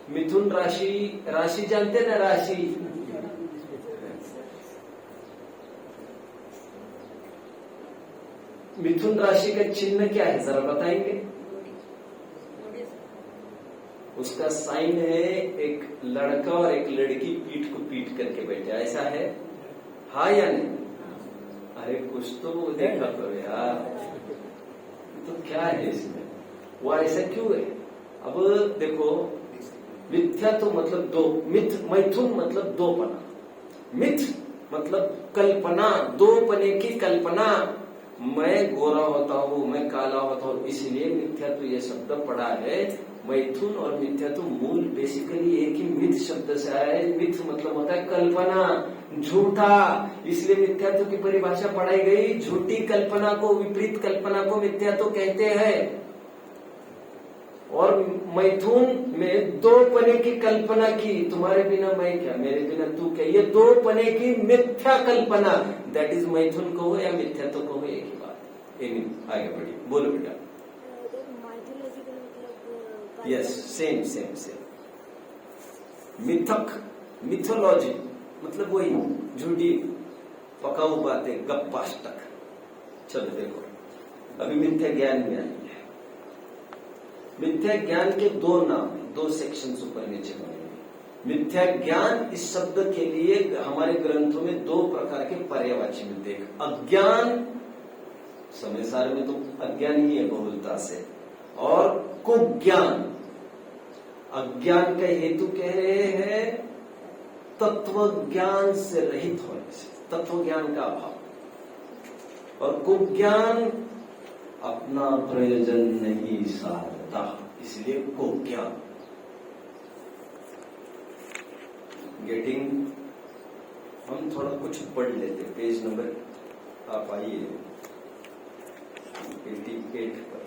मिथुन राशि, राशि जानते ना, राशि, मिथुन राशि का चिन्ह क्या है जरा बताएंगे? उसका साइन है एक लड़का और एक लड़की पीठ को पीट करके बैठे, ऐसा है? हाँ या नहीं? अरे कुछ तो देखा करो यार, तो क्या है इसमें, वो ऐसा क्यों है? अब देखो, मिथ्या तो मतलब दो, मिथ, मैथुन मतलब दो पना, मिथ मतलब कल्पना, दो पने की कल्पना। मैं गोरा होता हूँ, मैं काला होता हूँ, इसलिए मिथ्या तो ये शब्द पड़ा है। मैथुन और मिथ्या तो मूल बेसिकली एक ही मिथ शब्द से आया है। मिथ मतलब होता है कल्पना, झूठा, इसलिए मिथ्यात्व की परिभाषा पढ़ाई गई। झूठी कल्पना को, विपरीत कल्पना को मिथ्यात्व कहते हैं। और मैथुन में दो पने की कल्पना की, तुम्हारे बिना मैं क्या, मेरे बिना तू क्या, ये दो पने की मिथ्या कल्पना, दैट इज मैथुन को हो या मिथ्यात्व को हो, एक ही बात। आगे बढ़िए, बोलो बेटा। माइथोलॉजिकल मतलब यस, सेम। मिथोलॉजी मतलब वही झूठी पकाऊ बातें, गप्पाष्टक। चलो देखो, अभी मिथ्या ज्ञान में आएंगे। मिथ्या ज्ञान के दो नाम, दो सेक्शन ऊपर नीचे बनेंगे। मिथ्या ज्ञान इस शब्द के लिए हमारे ग्रंथों में दो प्रकार के पर्यायवाची मिलते हैं। अज्ञान, समय सार में तो अज्ञान ही है बहुलता से, और कुज्ञान। अज्ञान का हेतु कह रहे हैं तत्व ज्ञान से रहित होने से, तत्व ज्ञान का अभाव। और कुज्ञान अपना प्रयोजन नहीं साधता, इसलिए कुज्ञान। गेटिंग? हम थोड़ा कुछ पढ़ लेते। पेज नंबर आप आइए 88 पर।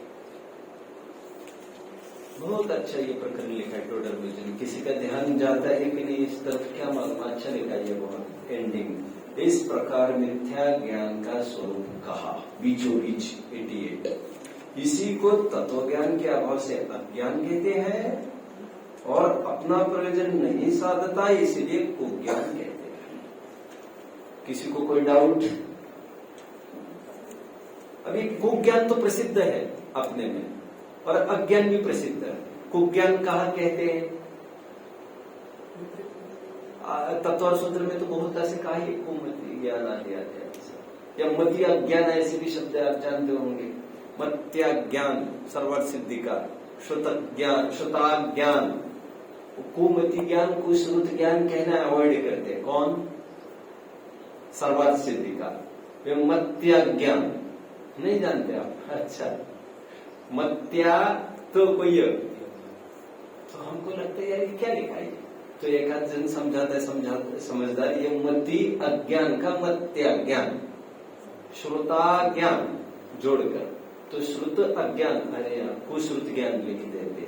बहुत अच्छा ये प्रकरण लिखा है टोटल विजन। किसी का ध्यान जाता है कि नहीं इस तरफ, क्या मालूम, अच्छा लिखा है ये बहुत। एंडिंग इस प्रकार मिथ्या ज्ञान का स्वरूप कहा, बीचों बीच 88। इसी को तत्व ज्ञान के अभाव से अज्ञान कहते हैं, और अपना प्रयोजन नहीं साधता इसलिए कुज्ञान कहते हैं। किसी को कोई डाउट? अभी कुज्ञान तो प्रसिद्ध है अपने में, और अज्ञान भी प्रसिद्ध है। कुज्ञान कहा कहते हैं? तत्व सूत्र में तो बहुत ऐसे कहा है, कुमति ज्ञान आदि आदि, या मति अज्ञान, ऐसे भी शब्द आप जानते होंगे। मत्या ज्ञान सर्वार्थ सिद्धि का, श्रुत ज्ञान, श्रुताज्ञान, कुमति ज्ञान को श्रुत ज्ञान कहना अवॉइड करते हैं। कौन? सर्वार्थ सिद्धि का। मत्या ज्ञान नहीं जानते आप? अच्छा, मत्या तो कोई, तो हमको लगता है यार ये क्या लिखा है, तो एक आध जन समझाता है समझदार, ये मति अज्ञान का मत्या ज्ञान, श्रुता ज्ञान जोड़कर, तो श्रुत अज्ञान, अरे यार कुश्रुत ज्ञान लिख देते,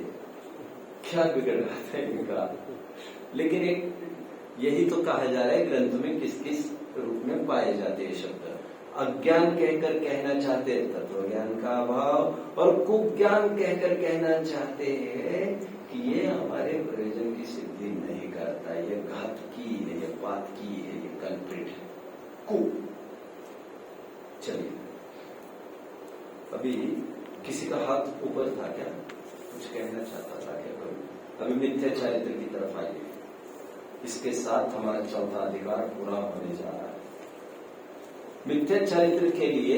क्या बिगड़ रहा था इनका। लेकिन एक यही तो कहा जा रहा है ग्रंथ में किस किस रूप में पाए जाते हैं शब्द। अज्ञान कहकर कहना चाहते हैं तत्व ज्ञान का अभाव, और कुज्ञान कहकर कहना चाहते हैं कि ये हमारे प्रयोजन की सिद्धि नहीं करता, ये घातकी है, ये पातकी है, ये कल्प्रिट है। कु। चलिए, अभी किसी का हाथ ऊपर था क्या? कुछ कहना चाहता था क्या कोई? अभी मिथ्या चारित्र की तरफ आइए। इसके साथ हमारा चौथा अधिकार पूरा होने जा रहा है। मिथ्या चारित्र के लिए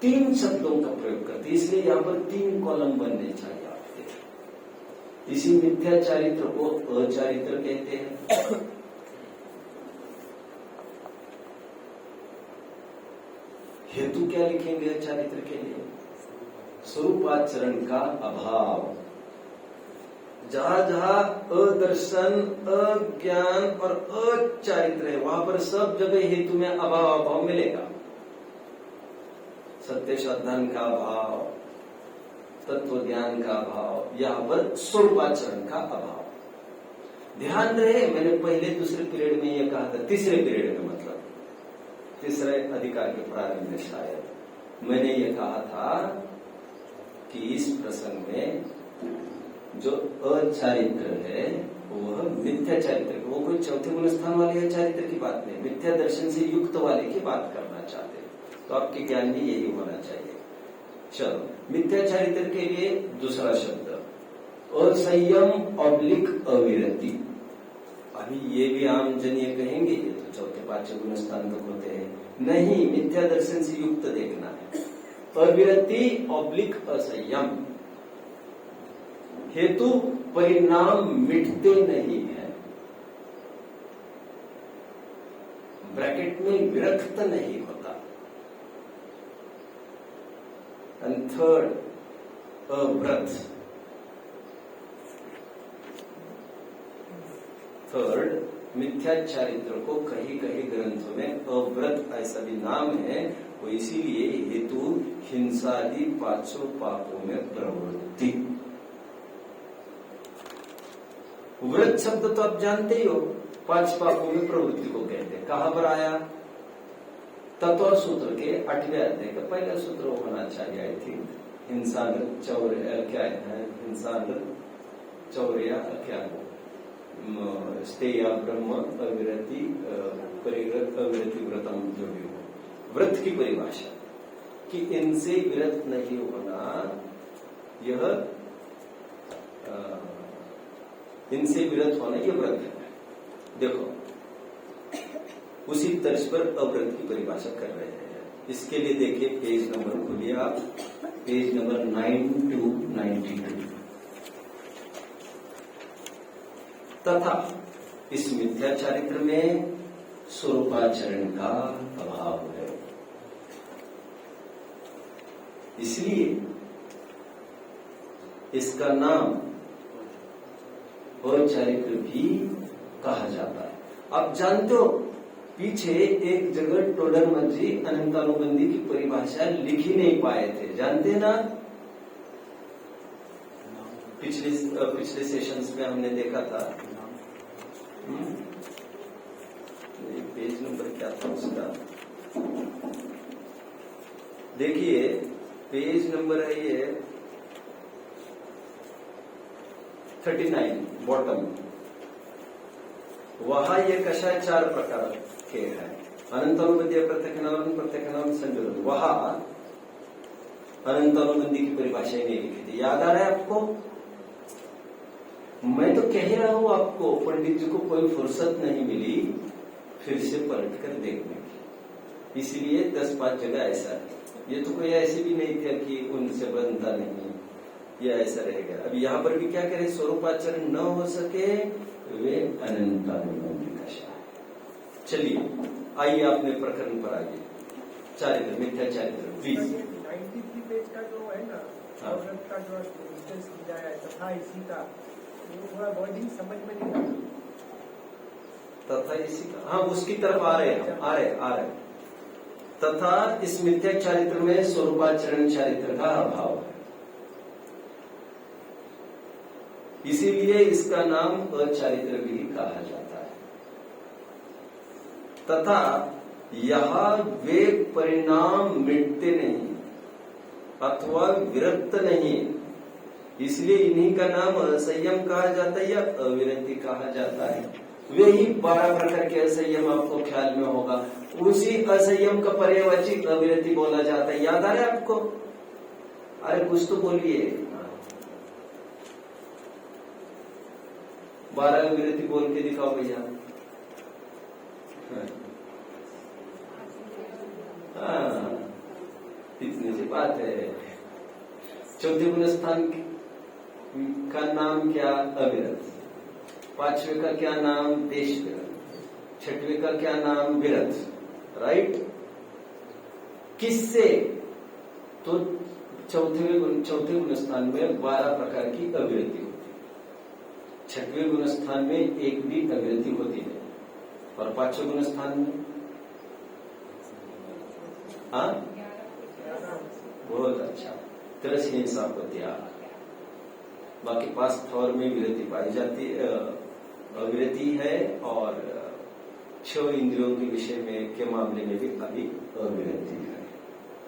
3 शब्दों का प्रयोग करते, इसलिए यहां पर 3 कॉलम बनने चाहिए आपके। इसी मिथ्या चारित्र को अचारित्र कहते हैं। हेतु क्या लिखेंगे अचारित्र के लिए? स्वरूपाचरण का अभाव। जहां जहां अदर्शन, अज्ञान और अचारित्र है, वहां पर सब जगह हेतु में अभाव मिलेगा। सत्य श्रद्धान का अभाव, तत्व ज्ञान का अभाव, यहाँ पर स्वरूपाचरण का अभाव। ध्यान रहे, मैंने पहले दूसरे पीरियड में यह कहा था, तीसरे पीरियड में मतलब तीसरे अधिकार के प्रारंभ में शायद मैंने ये कहा था कि इस प्रसंग में जो अचारित्र है वह मिथ्या चारित्र, वो कोई चौथे गुण स्थान वाले अचारित्र की बात नहीं, मिथ्या दर्शन से युक्त वाले की बात करना चाहते हैं। तो आपके ज्ञान में यही होना चाहिए। चलो, मिथ्या चारित्र के लिए दूसरा शब्द असंयम ऑब्लिक अविरति। अभी ये भी आम जन ये कहेंगे ये तो चौथे पांचवें गुण स्थान तक होते हैं, नहीं, मिथ्या दर्शन से युक्त देखना है। अविरति ऑब्लिक असंयम, हेतु परिणाम मिटते नहीं है, ब्रैकेट में विरक्त नहीं होता। And third अव्रत। थर्ड, मिथ्या चारित्र को कहीं कहीं ग्रंथों में अव्रत ऐसा भी नाम है, वो इसीलिए हेतु हिंसादि 5 पापों में प्रवृत्ति। व्रत शब्द तो आप जानते ही हो, 5 पापों में प्रवृत्ति को कहते हैं। कहां पर आया? तत्व सूत्र के 8वें अध्याय का पहला सूत्र होना चाहिए, आई थिंक। हिंसा चौर्य क्या है, हिंसा चौर्य क्या हो, स्तेया ब्रह्म अविरति परिव्रत अविरति व्रतम, जो भी हो, व्रत की परिभाषा कि इनसे विरत नहीं होना, यह इनसे विरत होना यह व्रत है। देखो उसी तर्ज पर अव्रत की परिभाषा कर रहे हैं। इसके लिए देखिए पेज नंबर खोलिए आप, पेज नंबर 9 to 92। तथा इस मिथ्या चारित्र में स्वरूपाचरण का अभाव है, इसलिए इसका नाम अचारित्र भी कहा जाता है। आप जानते हो पीछे एक जगह टोडरमल जी अनंतानुबंधी की परिभाषा लिख ही नहीं पाए थे, जानते ना? पिछले सेशंस में हमने देखा था। पेज नंबर क्या था उसका, देखिए पेज नंबर है ये 39 बॉटम। वहां ये कषाय 4 प्रकार के हैं, अनंतानुबंधी, प्रत्यक्षानुबंधी, प्रत्यक्षानुबंधी, संयोजन। वहां अनंतानुबंधी की परिभाषा ही नहीं लिखी थी, याद आ रहा है आपको? मैं तो कह रहा हूं आपको, पंडित जी को कोई फुर्सत नहीं मिली फिर से पलट कर देखने की, इसीलिए 10-5 जगह ऐसा है। ये तो कोई ऐसे भी नहीं था कि उनसे बनता नहीं, ये ऐसा रहेगा। अब यहाँ पर भी क्या करें, स्वरूपाचरण न हो सके वे अनंतानुबंधी कषाय। चलिए आइए अपने प्रकरण पर आइए, चारित्र, मिथ्या चारित्र 20 93 पेज का जो है ना, औरत का जो इंस्टेंस दिया है तथा इसी का, वो थोड़ा वर्डिंग समझ में नहीं आता। तथा इसी का, हाँ उसकी तरफ आ रहे हैं, आ रहे। तथा इस मिथ्या चारित्र में स्वरूपाचरण चारित्र का अभाव है, इसीलिए इसका नाम अचारित्र भी कहा जाता है। तथा यहाँ वे परिणाम मिटते नहीं अथवा विरक्त नहीं, इसलिए इन्हीं का नाम असंयम कहा जाता है या अविरति कहा जाता है। वही 12 प्रकार के असंयम आपको ख्याल में होगा, उसी असंयम का पर्यायवाची अविरति बोला जाता है, याद आ रहा है आपको? अरे कुछ तो बोलिए, 12 अविरति बोल के दिखाओ भैया। हाँ इतनी सी बात है। चौथे गुण स्थान का नाम क्या? अविरत। 5वें का क्या नाम? देश विरत। 6वें का क्या नाम? विरत। राइट? किससे? तो चौथे गुण स्थान में 12 प्रकार की अविरति होती है, 6वें गुण स्थान में एक भी अविरति होती है, और 5वें गुण स्थान में हाँ बहुत अच्छा, तरस हिंसा को त्याग। बाकी 5 स्थवर में विरति पाई जाती है, अविरति है, और 6 इंद्रियों के विषय में के मामले में भी अभी अविरति है।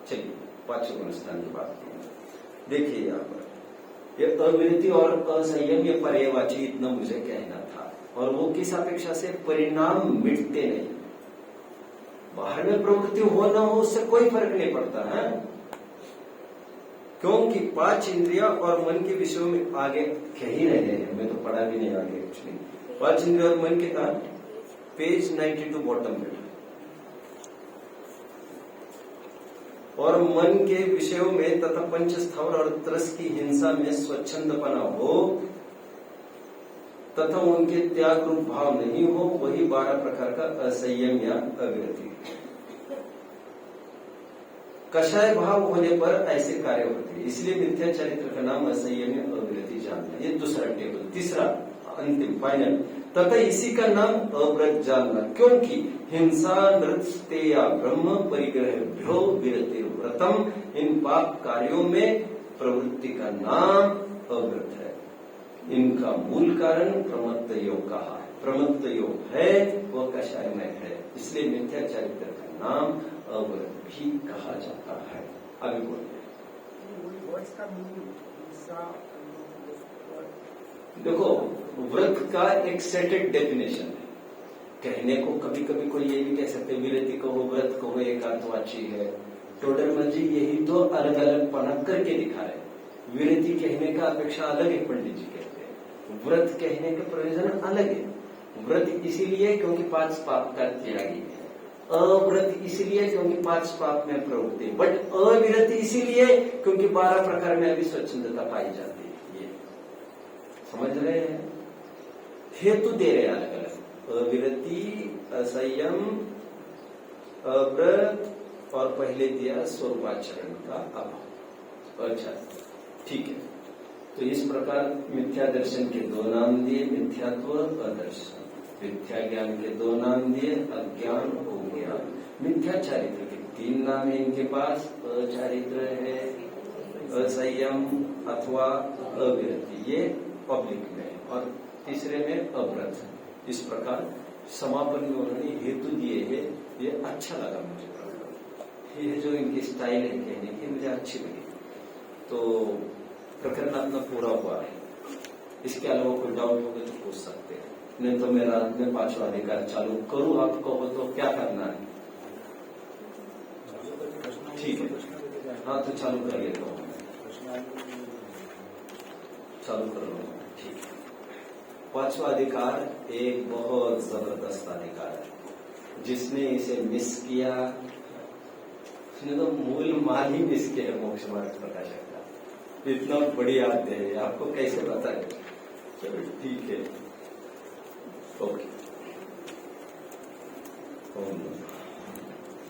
चलिए 5वें गुण स्थान की बात की। देखिए यहाँ पर ये अविरति और असंयम ये पर्यायवाची, इतना मुझे कहना था। और वो किस अपेक्षा से? परिणाम मिटते नहीं। बाहर में प्रवृत्ति हो न हो उससे कोई फर्क नहीं पड़ता है, क्योंकि 5 इंद्रिया और मन के विषयों में आगे कह ही रहे हैं, मैं तो पढ़ा भी नहीं आगे एक्चुअली। 5 इंद्रिया और मन के का पेज 92 बॉटम में, और मन के विषयों में तथा पंच स्थावर और त्रस की हिंसा में स्वच्छंदपना हो तथा उनके त्याग रूप भाव नहीं हो, वही 12 प्रकार का असंयम या अविरति। कषाय भाव होने पर ऐसे कार्य होते हैं, इसलिए मिथ्या चरित्र का नाम असंयम या अविरति जानना। ये दूसरा टेबल। तीसरा अंतिम फाइनल, तथा इसी का नाम अव्रत जानना, क्योंकि हिंसा, नृत्य या ब्रह्म परिग्रह विरति व्रतम, इन पाप कार्यों में प्रवृत्ति का नाम अव्रत है। इनका मूल कारण प्रमत्त योग कहा है, प्रमत्त योग है वह कषाय में है, इसलिए मिथ्या चरित्र का नाम अव्रत भी कहा जाता है। अभी बोलिए। वर्ड्स का मीनिंग देखो, व्रत का एक सेटेड डेफिनेशन है। कहने को कभी कभी कोई ये भी कह सकते विरति कहो, व्रत कहो, एकांतवाची है। टोडरमल जी यही तो अलग अलग पनक करके दिखा रहे। विरति कहने का अपेक्षा अलग है, पंडित जी कहते हैं। व्रत कहने का प्रयोजन अलग है। व्रत इसीलिए क्योंकि 5 पाप का त्यागी है। अव्रत इसीलिए क्योंकि 5 पाप में प्रवृत्ति, बट अविरति इसीलिए क्योंकि 12 प्रकार में अभी स्वच्छंदता पाई जाती है। ये समझ रहे हैं? हेतु दे रहे अलग अलग, अविरति, असंयम, अव्रत और पहले दिया स्वरूपाचरण का अभाव। अच्छा, ठीक है। तो इस प्रकार मिथ्या दर्शन के 2 नाम दिए, मिथ्यात्व, अदर्शन। मिथ्या ज्ञान के 2 नाम दिए, अज्ञान, अज्ञान। मिथ्या चारित्र के 3 नाम है इनके पास, अचारित्र है, असंयम अथवा अविरति, ये पब्लिक में, और तीसरे में अव्रत। इस प्रकार समापन में उन्होंने हेतु दिए हैं। ये अच्छा लगा मुझे प्रकरण, ये जो इनकी स्टाइल है कहने की मुझे अच्छी लगी। तो प्रकरण अपना पूरा हुआ है। इसके अलावा कोई डाउट होगा तो पूछ सकते हैं, नहीं तो मैं रात में 5वां अधिकार चालू करूं, आपको हो तो क्या करना है? ठीक है, हाँ तो चालू कर लेता हूँ, चालू कर लो। ठीक है, 5वां अधिकार एक बहुत जबरदस्त अधिकार है। जिसने इसे मिस किया उसने तो मूल माल ही मिस किया है। मोक्ष मार्ग प्रकाशक का इतना बढ़िया अध्याय है, आपको कैसे बताए? चलो ठीक है, ओके।